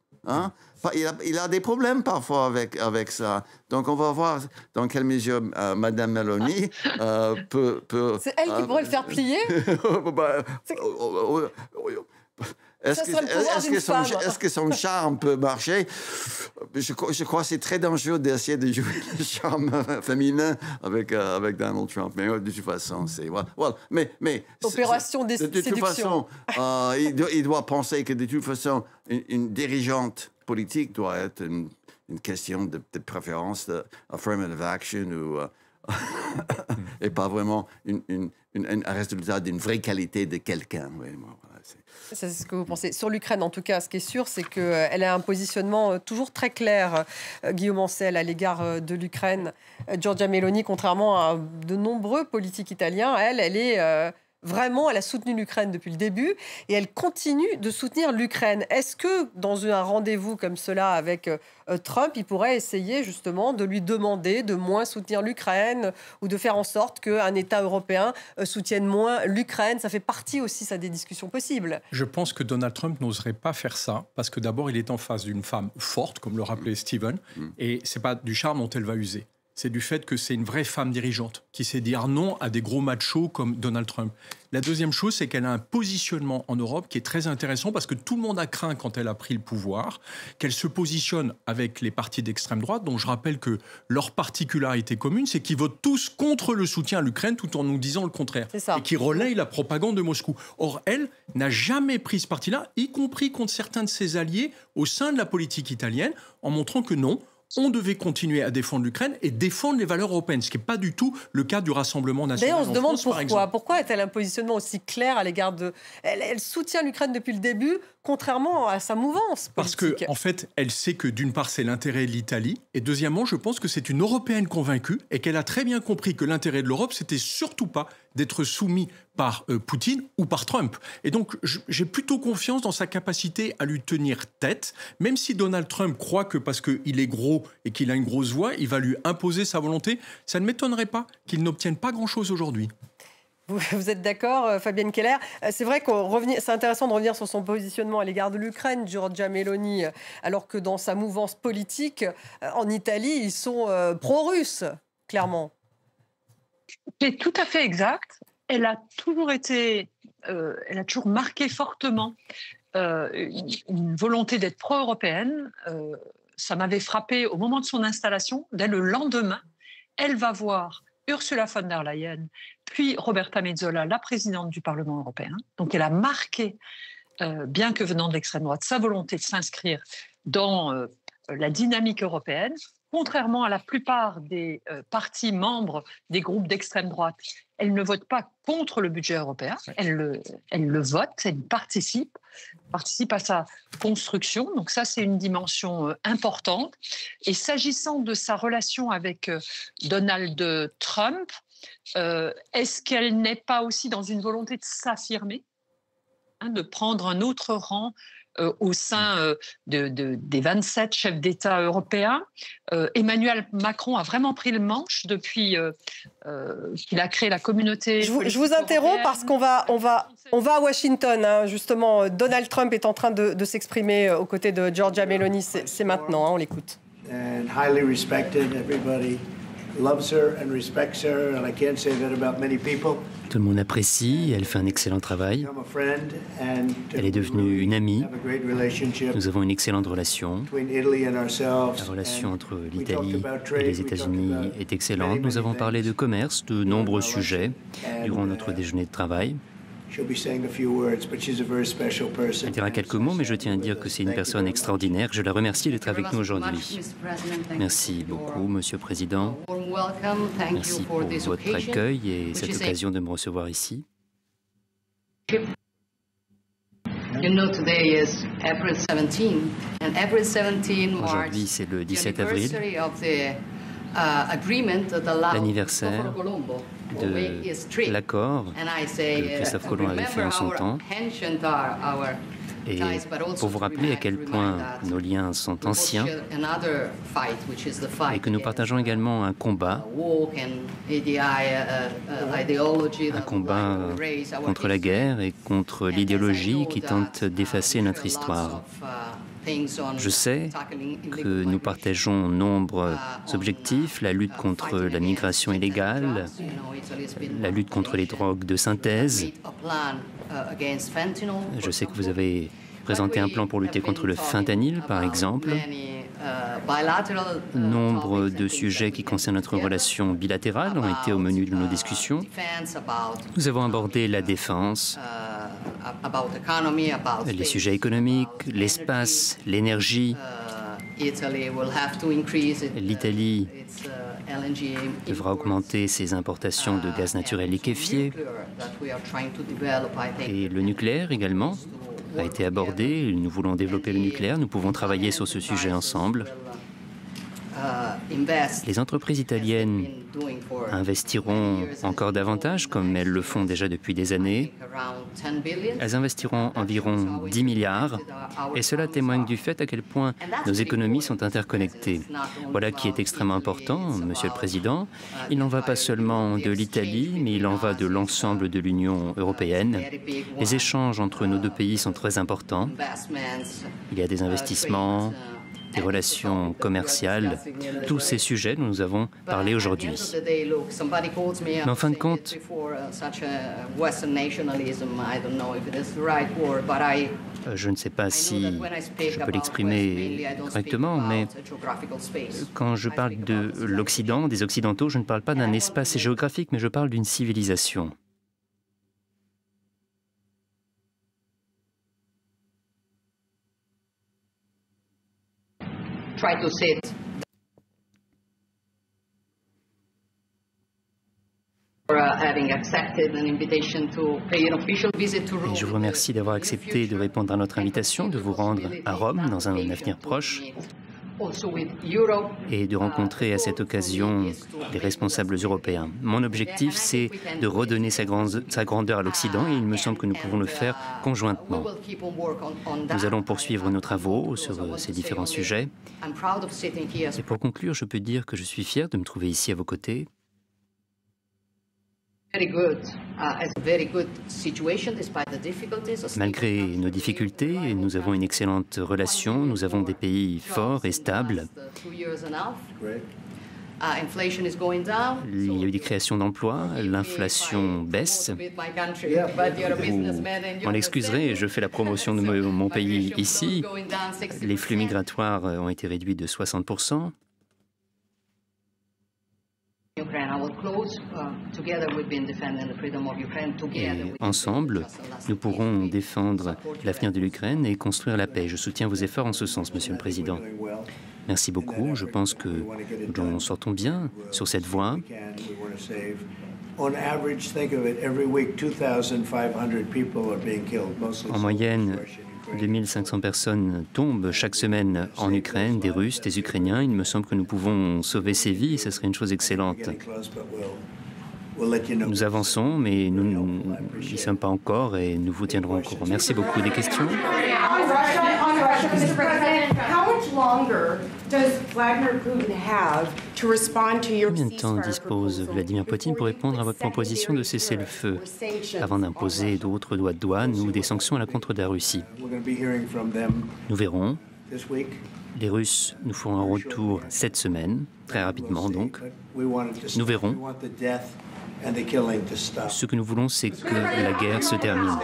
Il a des problèmes parfois avec ça. Donc, on va voir dans quelle mesure Mme Meloni peut... C'est elle qui pourrait le faire plier? Est-ce que son charme peut marcher? Je crois que c'est très dangereux d'essayer de jouer le charme féminin avec Donald Trump. Mais de toute façon, c'est... Mais opération de séduction. De toute façon, il doit penser que de toute façon, une dirigeante politique doit être une question de préférence d'affirmative action et pas vraiment un résultat d'une vraie qualité de quelqu'un. Oui, voilà, c'est ce que vous pensez. Sur l'Ukraine, en tout cas, ce qui est sûr, c'est qu'elle a un positionnement toujours très clair, Guillaume Ancel, à l'égard de l'Ukraine. Giorgia Meloni, contrairement à de nombreux politiques italiens, elle est... Vraiment, elle a soutenu l'Ukraine depuis le début et elle continue de soutenir l'Ukraine. Est-ce que dans un rendez-vous comme cela avec Trump, il pourrait essayer justement de lui demander de moins soutenir l'Ukraine ou de faire en sorte qu'un État européen soutienne moins l'Ukraine? Ça fait partie aussi, ça, des discussions possibles. Je pense que Donald Trump n'oserait pas faire ça parce que d'abord, il est en face d'une femme forte, comme le rappelait Steven, et ce n'est pas du charme dont elle va user. c'est du fait que c'est une vraie femme dirigeante qui sait dire non à des gros machos comme Donald Trump. La deuxième chose, c'est qu'elle a un positionnement en Europe qui est très intéressant parce que tout le monde a craint quand elle a pris le pouvoir qu'elle se positionne avec les partis d'extrême droite, dont je rappelle que leur particularité commune, c'est qu'ils votent tous contre le soutien à l'Ukraine tout en nous disant le contraire. Et qui relayent la propagande de Moscou. Or, elle n'a jamais pris ce parti-là, y compris contre certains de ses alliés au sein de la politique italienne, en montrant que non, on devait continuer à défendre l'Ukraine et défendre les valeurs européennes, ce qui n'est pas du tout le cas du Rassemblement national. D'ailleurs, on se demande France, pourquoi. Pourquoi a-t-elle un positionnement aussi clair à l'égard de... Elle soutient l'Ukraine depuis le début, contrairement à sa mouvance politique. Parce qu'en fait, elle sait que d'une part, c'est l'intérêt de l'Italie, et deuxièmement, je pense que c'est une Européenne convaincue et qu'elle a très bien compris que l'intérêt de l'Europe, c'était surtout pas d'être soumis par Poutine ou par Trump. Et donc, j'ai plutôt confiance dans sa capacité à lui tenir tête, même si Donald Trump croit que parce qu'il est gros et qu'il a une grosse voix, il va lui imposer sa volonté. Ça ne m'étonnerait pas qu'il n'obtienne pas grand-chose aujourd'hui. Vous êtes d'accord, Fabienne Keller? C'est vrai que c'est intéressant de revenir sur son positionnement à l'égard de l'Ukraine, Giorgia Meloni, alors que dans sa mouvance politique, en Italie, ils sont pro-russes, clairement. C'est tout à fait exact. Elle a toujours marqué fortement une volonté d'être pro-européenne. Ça m'avait frappé au moment de son installation. Dès le lendemain, elle va voir Ursula von der Leyen, puis Roberta Metsola, la présidente du Parlement européen. Donc elle a marqué, bien que venant de l'extrême droite, sa volonté de s'inscrire dans la dynamique européenne. Contrairement à la plupart des partis membres des groupes d'extrême droite, elle ne vote pas contre le budget européen, elle le vote, elle participe à sa construction. Donc ça, c'est une dimension importante. Et s'agissant de sa relation avec Donald Trump, est-ce qu'elle n'est pas aussi dans une volonté de s'affirmer, de prendre un autre rang au sein des 27 chefs d'État européens? Emmanuel Macron a vraiment pris le manche depuis qu'il a créé la communauté. Je vous interromps parce qu'on va à Washington. Hein, justement, Donald Trump est en train de s'exprimer aux côtés de Giorgia Meloni. C'est maintenant, hein, on l'écoute. Tout le monde apprécie, elle fait un excellent travail. Elle est devenue une amie. Nous avons une excellente relation. La relation entre l'Italie et les États-Unis est excellente. Nous avons parlé de commerce, de nombreux sujets durant notre déjeuner de travail. Elle dira quelques mots, mais je tiens à dire que c'est une personne extraordinaire. Je la remercie d'être avec nous aujourd'hui. Merci beaucoup, Monsieur le Président. Merci pour votre accueil et cette occasion de me recevoir ici. Aujourd'hui, c'est le 17 avril, l'anniversaire de l'accord que Christophe Colomb avait fait en son temps. Et pour vous rappeler à quel point nos liens sont anciens et que nous partageons également un combat contre la guerre et contre l'idéologie qui tente d'effacer notre histoire. Je sais que nous partageons nombreux objectifs, la lutte contre la migration illégale, la lutte contre les drogues de synthèse. Je sais que vous avez présenté un plan pour lutter contre le fentanyl, par exemple. Nombre de sujets qui concernent notre relation bilatérale ont été au menu de nos discussions. Nous avons abordé la défense, les sujets économiques, l'espace, l'énergie. L'Italie devra augmenter ses importations de gaz naturel liquéfié. Et le nucléaire également a été abordé. Nous voulons développer le nucléaire. Nous pouvons travailler sur ce sujet ensemble. Les entreprises italiennes investiront encore davantage, comme elles le font déjà depuis des années. Elles investiront environ 10 milliards, et cela témoigne du fait à quel point nos économies sont interconnectées. Voilà qui est extrêmement important, Monsieur le Président. Il n'en va pas seulement de l'Italie, mais il en va de l'ensemble de l'Union européenne. Les échanges entre nos deux pays sont très importants. Il y a des investissements des relations commerciales, tous ces sujets dont nous avons parlé aujourd'hui. Mais en fin de compte, je ne sais pas si je peux l'exprimer correctement, mais quand je parle de l'Occident, des Occidentaux, je ne parle pas d'un espace géographique, mais je parle d'une civilisation. Et je vous remercie d'avoir accepté de répondre à notre invitation, de vous rendre à Rome dans un avenir proche et de rencontrer à cette occasion des responsables européens. Mon objectif, c'est de redonner sa grandeur à l'Occident et il me semble que nous pouvons le faire conjointement. Nous allons poursuivre nos travaux sur ces différents sujets. Et pour conclure, je peux dire que je suis fier de me trouver ici à vos côtés. Malgré nos difficultés, nous avons une excellente relation, nous avons des pays forts et stables. Il y a eu des créations d'emplois, l'inflation baisse. Vous m'en excuserez, je fais la promotion de mon pays ici. Les flux migratoires ont été réduits de 60%. Et ensemble, nous pourrons défendre l'avenir de l'Ukraine et construire la paix. Je soutiens vos efforts en ce sens, Monsieur le Président. Merci beaucoup. Je pense que nous en sortons bien sur cette voie. En moyenne, 2500 personnes tombent chaque semaine en Ukraine, des Russes, des Ukrainiens. Il me semble que nous pouvons sauver ces vies et ce serait une chose excellente. Nous avançons, mais nous n'y sommes pas encore et nous vous tiendrons au courant. Merci beaucoup. Des questions? Combien de temps dispose Vladimir Poutine pour répondre à votre proposition de cesser le feu avant d'imposer d'autres droits de douane ou des sanctions à l'encontre de la Russie? Nous verrons. Les Russes nous feront un retour cette semaine, très rapidement donc. Nous verrons. Ce que nous voulons, c'est que la guerre se termine.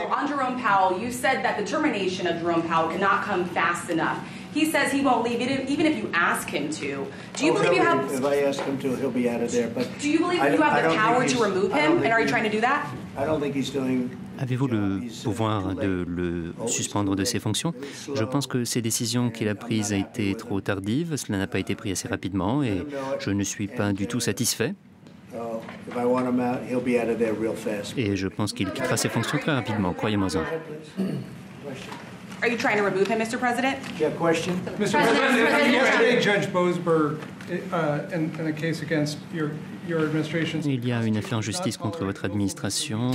He says he won't leave even if you ask him to. Do you believe you have? If I ask him to, he'll be out of there. But do you believe you have the power to remove him? And are you trying to do that? I don't think he's doing. Avez-vous le pouvoir de le suspendre de ses fonctions? Je pense que ces décisions qu'il a prises ont été trop tardives. Cela n'a pas été pris assez rapidement et je ne suis pas du tout satisfait. Et je pense qu'il quittera ses fonctions très rapidement, croyez-moi-en. Are you trying to remove him, Mr. President? Do you have a question? Mr. President, yesterday Judge Boasberg, in a case against your administration. Il y a une affaire en justice contre votre administration.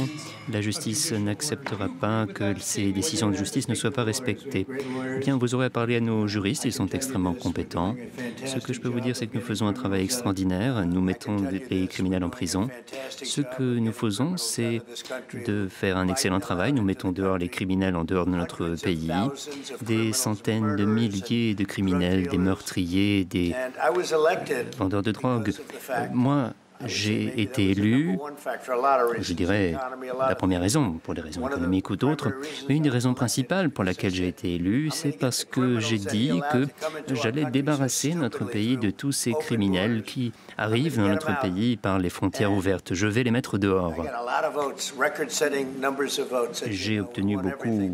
La justice n'acceptera pas que ces décisions de justice ne soient pas respectées. Bien, vous aurez à parler à nos juristes, ils sont extrêmement compétents. Ce que je peux vous dire, c'est que nous faisons un travail extraordinaire. Nous mettons les criminels en prison. Ce que nous faisons, c'est de faire un excellent travail. Nous mettons dehors les criminels en dehors de notre pays. Des centaines de milliers de criminels, des meurtriers, des vendeurs de drogue. Moi, j'ai été élu, je dirais, la première raison, pour des raisons économiques ou d'autres, mais une des raisons principales pour laquelle j'ai été élu, c'est parce que j'ai dit que j'allais débarrasser notre pays de tous ces criminels qui arrivent dans notre pays par les frontières ouvertes. Je vais les mettre dehors. J'ai obtenu beaucoup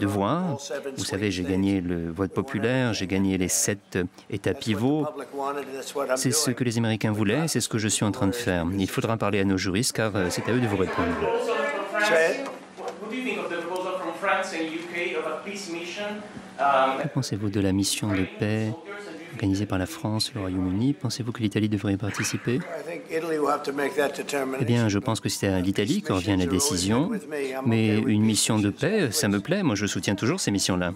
de voix. Vous savez, j'ai gagné le vote populaire, j'ai gagné les 7 États pivots. C'est ce que les Américains voulaient, c'est ce que je suis en train de faire. Il faudra parler à nos juristes car c'est à eux de vous répondre. Que pensez-vous de la mission de paix organisée par la France, le Royaume-Uni? Pensez-vous que l'Italie devrait y participer? Eh bien, je pense que c'est à l'Italie qu'en revient la décision. Mais une mission de paix, ça me plaît. Moi, je soutiens toujours ces missions-là.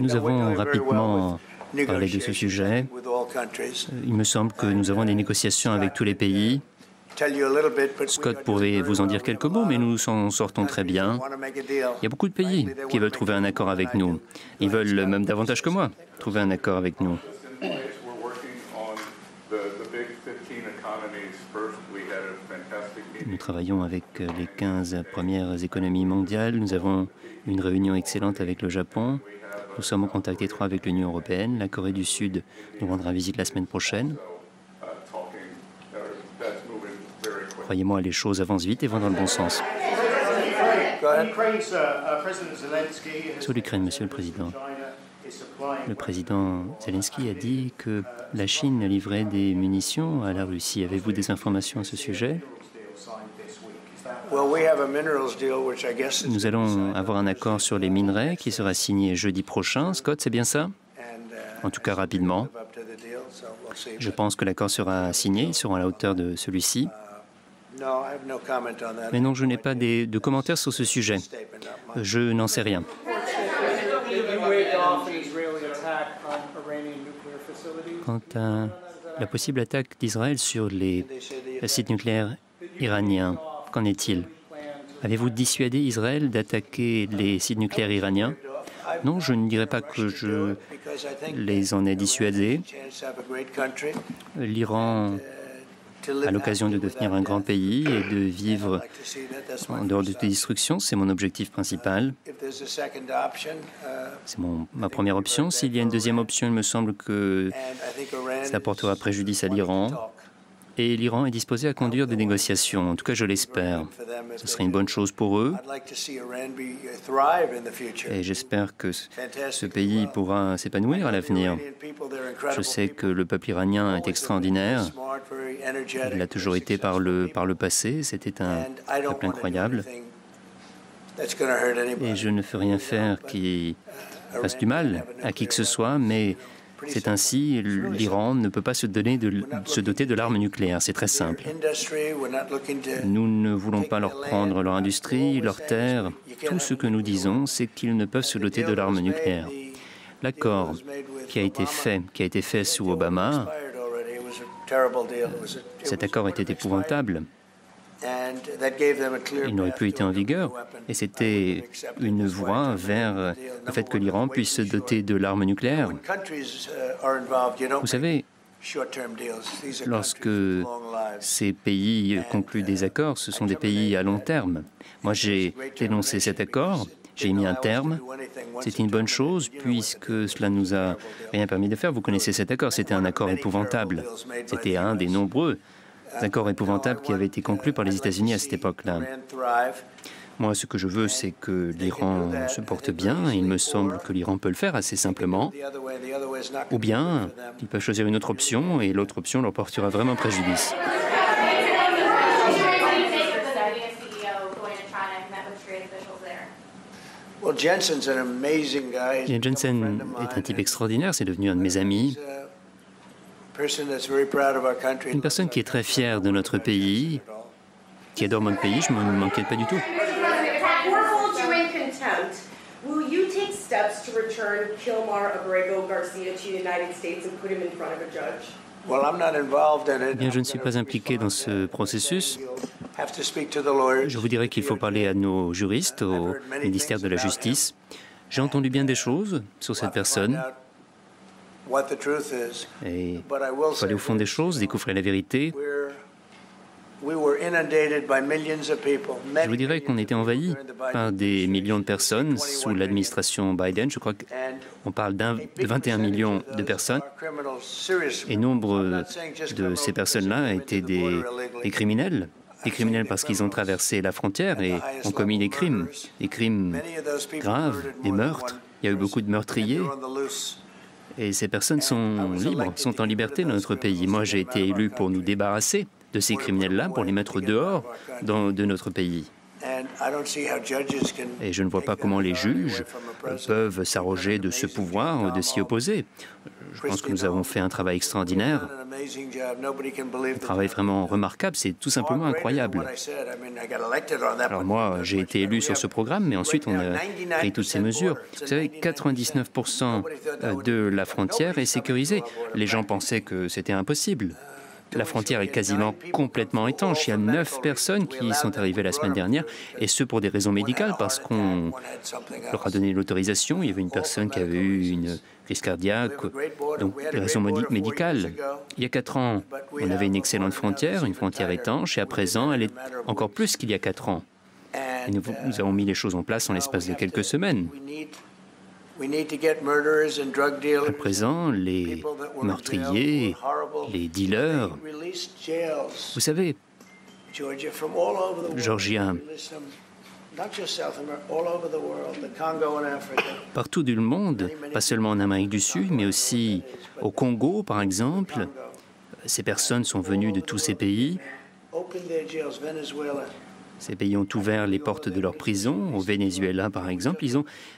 Nous avons rapidement parlé de ce sujet. Il me semble que nous avons des négociations avec tous les pays. Scott pourrait vous en dire quelques mots, mais nous nous en sortons très bien. Il y a beaucoup de pays qui veulent trouver un accord avec nous. Ils veulent même davantage que moi trouver un accord avec nous. Nous travaillons avec les 15 premières économies mondiales. Nous avons une réunion excellente avec le Japon. Nous sommes en contact étroit avec l'Union européenne. La Corée du Sud nous rendra visite la semaine prochaine. Croyez-moi, les choses avancent vite et vont dans le bon sens. Sur l'Ukraine, Monsieur le Président. Le président Zelensky a dit que la Chine livrait des munitions à la Russie. Avez-vous des informations à ce sujet? Nous allons avoir un accord sur les minerais qui sera signé jeudi prochain. Scott, c'est bien ça? En tout cas, rapidement. Je pense que l'accord sera signé. Ils seront à la hauteur de celui-ci. Mais non, je n'ai pas de commentaires sur ce sujet. Je n'en sais rien. Quant à la possible attaque d'Israël sur les sites nucléaires iraniens, qu'en est-il? Avez-vous dissuadé Israël d'attaquer les sites nucléaires iraniens? Non, je ne dirais pas que je les en ai dissuadés. L'Iran a l'occasion de devenir un grand pays et de vivre en dehors de toute destruction. C'est mon objectif principal. C'est ma première option. S'il y a une deuxième option, il me semble que ça portera préjudice à l'Iran. Et l'Iran est disposé à conduire des négociations. En tout cas, je l'espère. Ce serait une bonne chose pour eux. Et j'espère que ce pays pourra s'épanouir à l'avenir. Je sais que le peuple iranien est extraordinaire. Il l'a toujours été par le passé. C'était un peuple incroyable. Et je ne veux rien faire qui fasse du mal à qui que ce soit, mais c'est ainsi, l'Iran ne peut pas se doter de l'arme nucléaire. C'est très simple. Nous ne voulons pas leur prendre leur industrie, leurs terres. Tout ce que nous disons, c'est qu'ils ne peuvent se doter de l'arme nucléaire. L'accord qui a été fait sous Obama, cet accord était épouvantable. Il n'aurait plus été en vigueur et c'était une voie vers le fait que l'Iran puisse se doter de l'arme nucléaire. Vous savez, lorsque ces pays concluent des accords, ce sont des pays à long terme. Moi, j'ai dénoncé cet accord, j'ai mis un terme. C'est une bonne chose puisque cela ne nous a rien permis de faire. Vous connaissez cet accord, c'était un accord épouvantable. C'était un des nombreux accords épouvantables qui avaient été conclus par les États-Unis à cette époque-là. Moi, ce que je veux, c'est que l'Iran se porte bien. Il me semble que l'Iran peut le faire assez simplement. Ou bien, ils peuvent choisir une autre option et l'autre option leur portera vraiment préjudice. Ian Jensen est un type extraordinaire. C'est devenu un de mes amis. Une personne qui est très fière de notre pays, qui adore mon pays, je ne m'inquiète pas du tout. Bien, je ne suis pas impliqué dans ce processus. Je vous dirais qu'il faut parler à nos juristes, au ministère de la Justice. J'ai entendu bien des choses sur cette personne. Et il faut aller au fond des choses, découvrir la vérité. Je vous dirais qu'on était envahi par des millions de personnes sous l'administration Biden. Je crois qu'on parle de 21 millions de personnes. Et nombre de ces personnes-là étaient des criminels. Des criminels parce qu'ils ont traversé la frontière et ont commis des crimes graves, des meurtres. Il y a eu beaucoup de meurtriers. Et ces personnes sont libres, sont en liberté dans notre pays. Moi, j'ai été élu pour nous débarrasser de ces criminels-là, pour les mettre dehors de notre pays. Et je ne vois pas comment les juges peuvent s'arroger de ce pouvoir, de s'y opposer. Je pense que nous avons fait un travail extraordinaire, un travail vraiment remarquable, c'est tout simplement incroyable. Alors moi, j'ai été élu sur ce programme, mais ensuite on a pris toutes ces mesures. Vous savez, 99% de la frontière est sécurisée. Les gens pensaient que c'était impossible. La frontière est quasiment complètement étanche. Il y a 9 personnes qui y sont arrivées la semaine dernière, et ce pour des raisons médicales, parce qu'on leur a donné l'autorisation. Il y avait une personne qui avait eu une crise cardiaque, donc des raisons médicales. Il y a 4 ans, on avait une excellente frontière, une frontière étanche, et à présent, elle est encore plus qu'il y a 4 ans. Et nous avons mis les choses en place en l'espace de quelques semaines. À présent, les meurtriers, les dealers, vous savez, Georgia, partout du monde, pas seulement en Amérique du Sud, mais aussi au Congo, par exemple, ces personnes sont venues de tous ces pays. Ces pays ont ouvert les portes de leurs prisons. Au Venezuela, par exemple,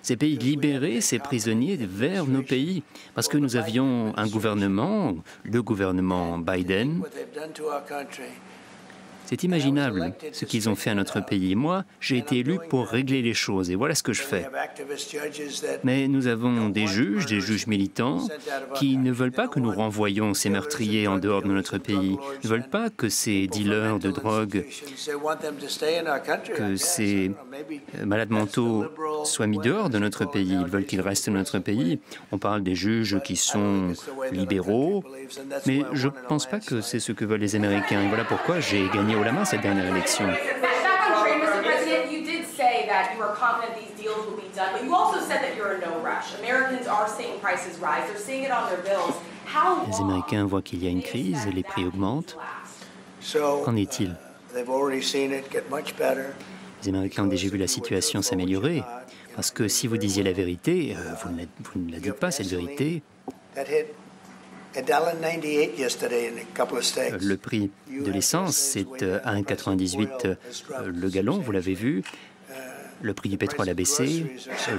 ces pays libéré ces prisonniers vers nos pays. Parce que nous avions un gouvernement, le gouvernement Biden. C'est imaginable ce qu'ils ont fait à notre pays. Moi, j'ai été élu pour régler les choses et voilà ce que je fais. Mais nous avons des juges militants qui ne veulent pas que nous renvoyions ces meurtriers en dehors de notre pays. Ils ne veulent pas que ces dealers de drogue, que ces malades mentaux soient mis dehors de notre pays. Ils veulent qu'ils restent dans notre pays. On parle des juges qui sont libéraux, mais je ne pense pas que c'est ce que veulent les Américains. Et voilà pourquoi j'ai gagné haut la main cette dernière élection. Les Américains voient qu'il y a une crise, les prix augmentent. Qu'en est-il? Les Américains ont déjà vu la situation s'améliorer. Parce que si vous disiez la vérité, vous ne la dites pas, cette vérité. Le prix de l'essence, c'est à 1,98 le gallon, vous l'avez vu. Le prix du pétrole a baissé.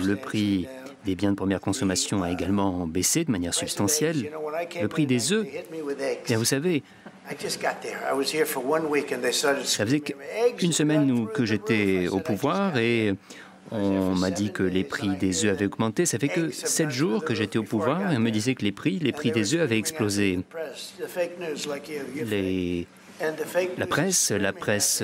Le prix des biens de première consommation a également baissé de manière substantielle. Le prix des œufs, bien vous savez, ça faisait qu'une semaine que j'étais au pouvoir et on m'a dit que les prix des œufs avaient augmenté. Ça fait que 7 jours que j'étais au pouvoir et on me disait que les prix des œufs avaient explosé. La presse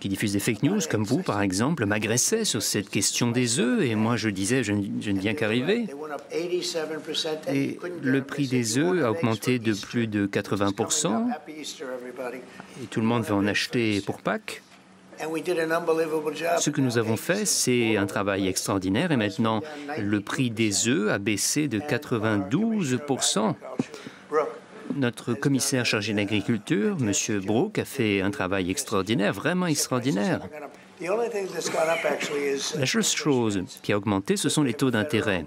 qui diffuse des fake news, comme vous par exemple, m'agressait sur cette question des œufs et moi je disais je ne viens qu'arriver. Et le prix des œufs a augmenté de plus de 80% et tout le monde veut en acheter pour Pâques. Ce que nous avons fait, c'est un travail extraordinaire et maintenant, le prix des œufs a baissé de 92%. Notre commissaire chargé de l'agriculture, M. Brooke, a fait un travail extraordinaire, vraiment extraordinaire. La seule chose qui a augmenté, ce sont les taux d'intérêt,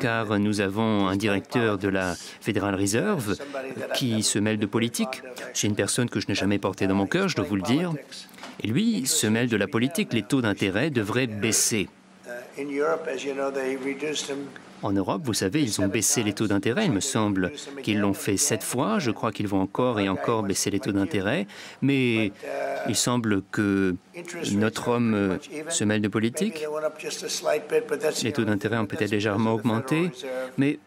car nous avons un directeur de la Federal Reserve qui se mêle de politique. C'est une personne que je n'ai jamais portée dans mon cœur, je dois vous le dire. Et lui se mêle de la politique. Les taux d'intérêt devraient baisser. En Europe, vous savez, ils ont baissé les taux d'intérêt. Il me semble qu'ils l'ont fait 7 fois. Je crois qu'ils vont encore et encore baisser les taux d'intérêt. Mais il semble que notre homme se mêle de politique. Les taux d'intérêt ont peut-être légèrement augmenté. Mais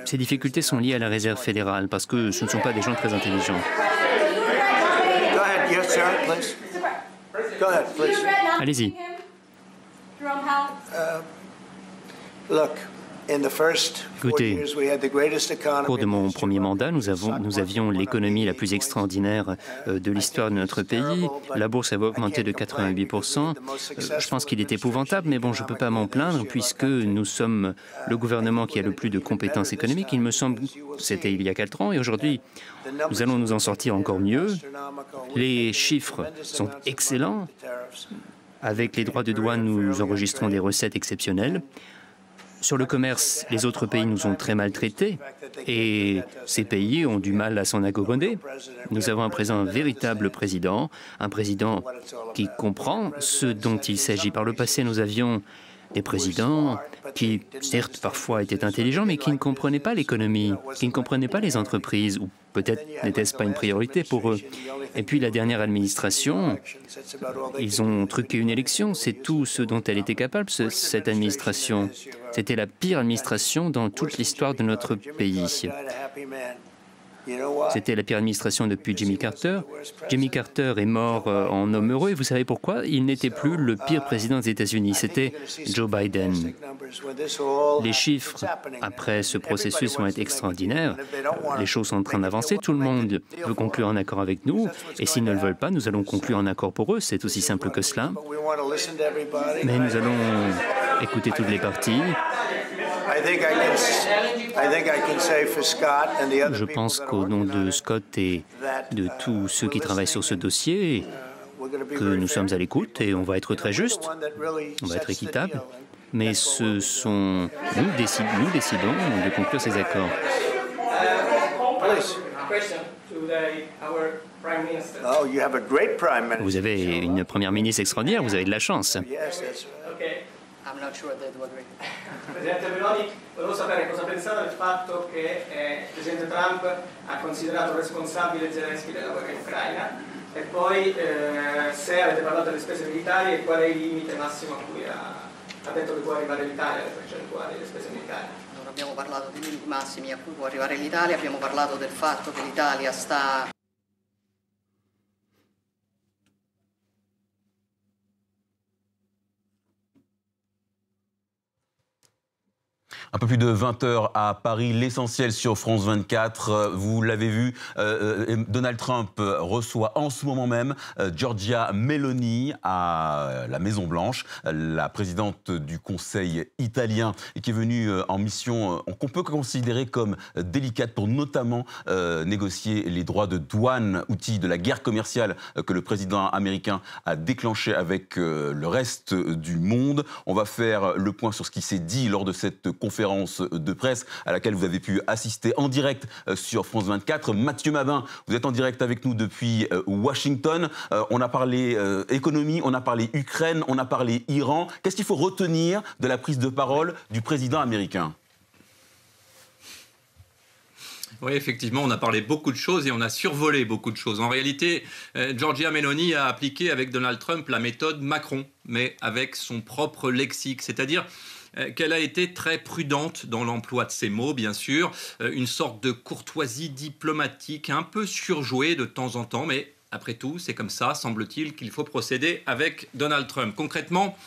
ces difficultés sont liées à la Réserve fédérale parce que ce ne sont pas des gens très intelligents. Allez-y. Écoutez, au cours de mon premier mandat, nous avions l'économie la plus extraordinaire de l'histoire de notre pays. La bourse avait augmenté de 88%. Je pense qu'il est épouvantable, mais bon, je ne peux pas m'en plaindre puisque nous sommes le gouvernement qui a le plus de compétences économiques. Il me semble que c'était il y a 4 ans et aujourd'hui, nous allons nous en sortir encore mieux. Les chiffres sont excellents. Avec les droits de douane, nous enregistrons des recettes exceptionnelles. Sur le commerce, les autres pays nous ont très maltraités et ces pays ont du mal à s'en accommoder. Nous avons à présent un véritable président, un président qui comprend ce dont il s'agit. Par le passé, nous avions des présidents qui, certes, parfois étaient intelligents, mais qui ne comprenaient pas l'économie, qui ne comprenaient pas les entreprises, ou peut-être n'était-ce pas une priorité pour eux. Et puis la dernière administration, ils ont truqué une élection, c'est tout ce dont elle était capable, cette administration. C'était la pire administration dans toute l'histoire de notre pays. C'était la pire administration depuis Jimmy Carter. Jimmy Carter est mort en homme heureux et vous savez pourquoi? Il n'était plus le pire président des États-Unis, c'était Joe Biden. Les chiffres après ce processus vont être extraordinaires. Les choses sont en train d'avancer, tout le monde veut conclure un accord avec nous et s'ils ne le veulent pas, nous allons conclure un accord pour eux, c'est aussi simple que cela. Mais nous allons écouter toutes les parties. Je pense qu'au nom de Scott et de tous ceux qui travaillent sur ce dossier, que nous sommes à l'écoute et on va être très juste, on va être équitable, mais ce sont nous décidons de conclure ces accords. Vous avez une première ministre extraordinaire, vous avez de la chance. Presidente Meloni, volevo sapere cosa pensava del fatto che il Presidente Trump ha considerato responsabile Zelensky della guerra in Ucraina e poi se avete parlato delle spese militari e qual è il limite massimo a cui ha detto che può arrivare l'Italia, le percentuali delle spese militari. Non abbiamo parlato dei limiti massimi a cui può arrivare l'Italia, abbiamo parlato del fatto che l'Italia sta... Un peu plus de 20 heures à Paris, l'essentiel sur France 24. Vous l'avez vu, Donald Trump reçoit en ce moment même Giorgia Meloni à la Maison-Blanche, la présidente du Conseil italien, et qui est venue en mission qu'on peut considérer comme délicate pour notamment négocier les droits de douane, outil de la guerre commerciale que le président américain a déclenché avec le reste du monde. On va faire le point sur ce qui s'est dit lors de cette conférence de presse à laquelle vous avez pu assister en direct sur France 24. Mathieu Mabin, vous êtes en direct avec nous depuis Washington. On a parlé économie, on a parlé Ukraine, on a parlé Iran. Qu'est-ce qu'il faut retenir de la prise de parole du président américain ? Oui, effectivement, on a parlé beaucoup de choses et on a survolé beaucoup de choses. En réalité, Giorgia Meloni a appliqué avec Donald Trump la méthode Macron, mais avec son propre lexique, c'est-à-dire qu'elle a été très prudente dans l'emploi de ses mots, bien sûr, une sorte de courtoisie diplomatique un peu surjouée de temps en temps, mais après tout, c'est comme ça, semble-t-il, qu'il faut procéder avec Donald Trump. Concrètement,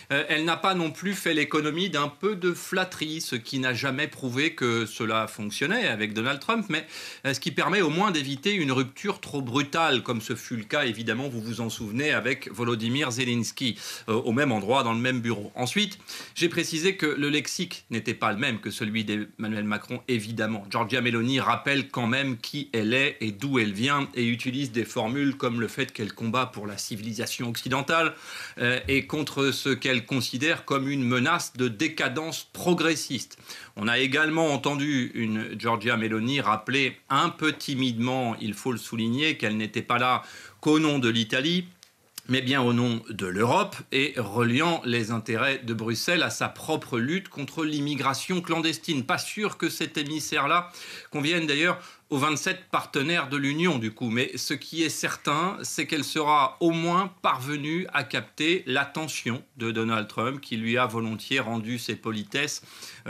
elle n'a pas non plus fait l'économie d'un peu de flatterie, ce qui n'a jamais prouvé que cela fonctionnait avec Donald Trump, mais ce qui permet au moins d'éviter une rupture trop brutale, comme ce fut le cas, évidemment, vous vous en souvenez, avec Volodymyr Zelensky, au même endroit, dans le même bureau. Ensuite, j'ai précisé que le lexique n'était pas le même que celui d'Emmanuel Macron, évidemment. Giorgia Meloni rappelle quand même qui elle est et d'où elle vient, et utilise des formules comme le fait qu'elle combat pour la civilisation occidentale et contre ce qu'elle considère comme une menace de décadence progressiste. On a également entendu une Giorgia Meloni rappeler un peu timidement, il faut le souligner, qu'elle n'était pas là qu'au nom de l'Italie, mais bien au nom de l'Europe et reliant les intérêts de Bruxelles à sa propre lutte contre l'immigration clandestine. Pas sûr que cet émissaire-là convienne d'ailleurs aux 27 partenaires de l'Union, du coup. Mais ce qui est certain, c'est qu'elle sera au moins parvenue à capter l'attention de Donald Trump, qui lui a volontiers rendu ses politesses,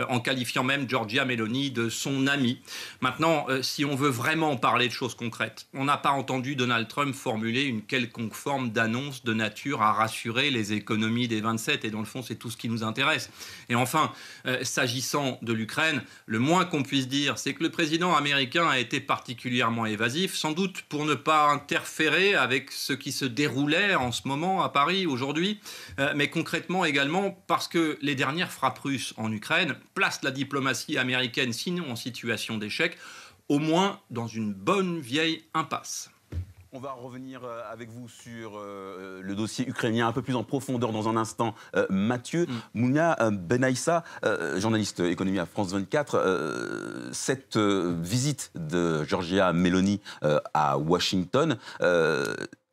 en qualifiant même Giorgia Meloni de son ami. Maintenant, si on veut vraiment parler de choses concrètes, on n'a pas entendu Donald Trump formuler une quelconque forme d'annonce de nature à rassurer les économies des 27, et dans le fond, c'est tout ce qui nous intéresse. Et enfin, s'agissant de l'Ukraine, le moins qu'on puisse dire, c'est que le président américain a été particulièrement évasif, sans doute pour ne pas interférer avec ce qui se déroulait en ce moment à Paris aujourd'hui, mais concrètement également parce que les dernières frappes russes en Ukraine placent la diplomatie américaine, sinon en situation d'échec, au moins dans une bonne vieille impasse. On va revenir avec vous sur le dossier ukrainien un peu plus en profondeur dans un instant. Mathieu, Mounia Benaïssa, journaliste économie à France 24, cette visite de Giorgia Meloni à Washington,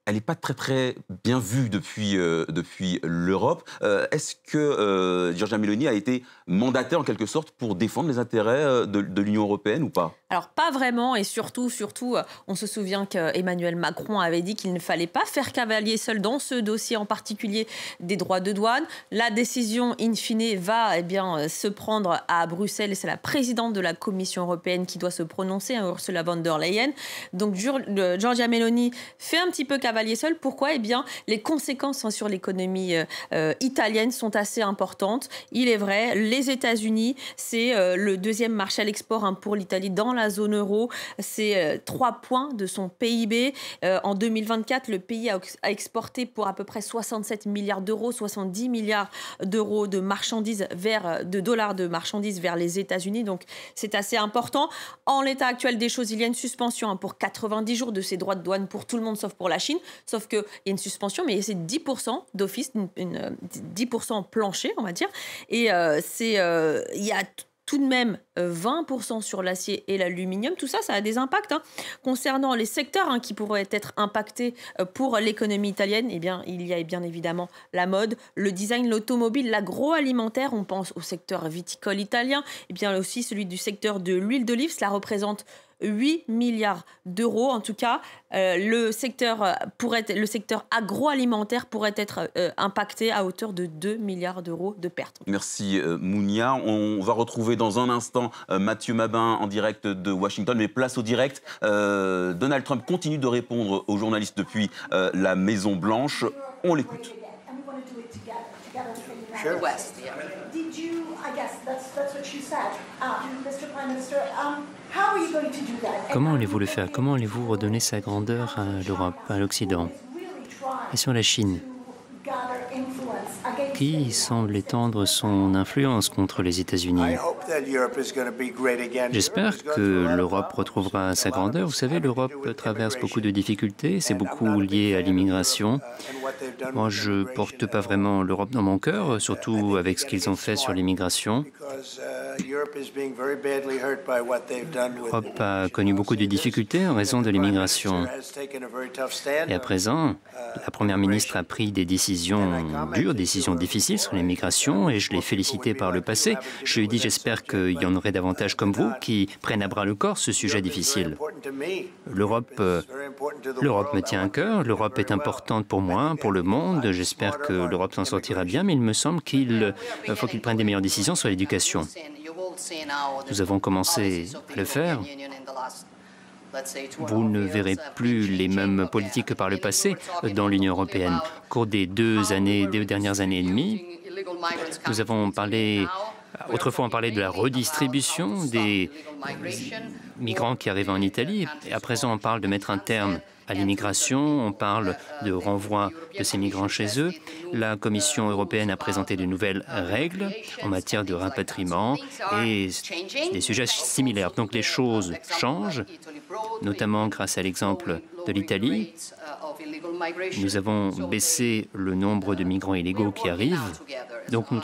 elle n'est pas très bien vue depuis l'Europe. Est-ce que Giorgia Meloni a été mandatée en quelque sorte pour défendre les intérêts de l'Union européenne ou pas? Alors pas vraiment, et surtout, on se souvient qu'Emmanuel Macron avait dit qu'il ne fallait pas faire cavalier seul dans ce dossier en particulier des droits de douane. La décision in fine va se prendre à Bruxelles, et c'est la présidente de la Commission européenne qui doit se prononcer, Ursula von der Leyen. Donc Giorgia Meloni fait un petit peu cavalier seul. Pourquoi? Les conséquences sur l'économie italienne sont assez importantes. Il est vrai, les États-Unis, c'est le deuxième marché à l'export pour l'Italie dans la zone euro. C'est 3 points de son PIB. En 2024, le pays a exporté pour à peu près 67 milliards d'euros, 70 milliards d'euros de dollars de marchandises vers les États-Unis. Donc, c'est assez important. En l'état actuel des choses, il y a une suspension pour 90 jours de ces droits de douane pour tout le monde, sauf pour la Chine. Sauf qu'il y a une suspension, mais c'est 10% d'office, 10% plancher, on va dire. Et il y a tout de même 20% sur l'acier et l'aluminium. Tout ça, ça a des impacts. Concernant les secteurs qui pourraient être impactés pour l'économie italienne, il y a bien évidemment la mode, le design, l'automobile, l'agroalimentaire. On pense au secteur viticole italien, et bien aussi celui du secteur de l'huile d'olive. Cela représente 8 milliards d'euros. En tout cas, le secteur agroalimentaire pourrait être impacté à hauteur de 2 milliards d'euros de pertes. Merci Mounia. On va retrouver dans un instant Mathieu Mabin en direct de Washington. Mais place au direct. Donald Trump continue de répondre aux journalistes depuis la Maison-Blanche. On l'écoute. The West, yeah. Did you, I guess that's what she said, Mr. Prime Minister, how are you going to do that? Comment allez-vous le faire? Comment allez-vous redonner sa grandeur à l'Europe, à l'Occident? Et sur la Chine, qui semble étendre son influence contre les États-Unis. J'espère que l'Europe retrouvera sa grandeur. Vous savez, l'Europe traverse beaucoup de difficultés, c'est beaucoup lié à l'immigration. Moi, je ne porte pas vraiment l'Europe dans mon cœur, surtout avec ce qu'ils ont fait sur l'immigration. L'Europe a connu beaucoup de difficultés en raison de l'immigration. Et à présent, la Première ministre a pris des décisions dures, des décisions difficiles sur l'immigration, et je l'ai félicité par le passé. Je lui ai dit, j'espère qu'il y en aurait davantage comme vous qui prennent à bras le corps ce sujet difficile. L'Europe me tient à cœur, l'Europe est importante pour moi, pour le monde. J'espère que l'Europe s'en sortira bien, mais il me semble qu'il faut qu'il prenne des meilleures décisions sur l'éducation. Nous avons commencé à le faire. Vous ne verrez plus les mêmes politiques que par le passé dans l'Union européenne. Au cours des deux dernières années et demie, nous avons parlé, autrefois on parlait de la redistribution des migrants qui arrivent en Italie, et à présent on parle de mettre un terme à l'immigration, on parle de renvoi de ces migrants chez eux. La Commission européenne a présenté de nouvelles règles en matière de rapatriement et des sujets similaires. Donc les choses changent, notamment grâce à l'exemple de l'Italie. Nous avons baissé le nombre de migrants illégaux qui arrivent. Donc nous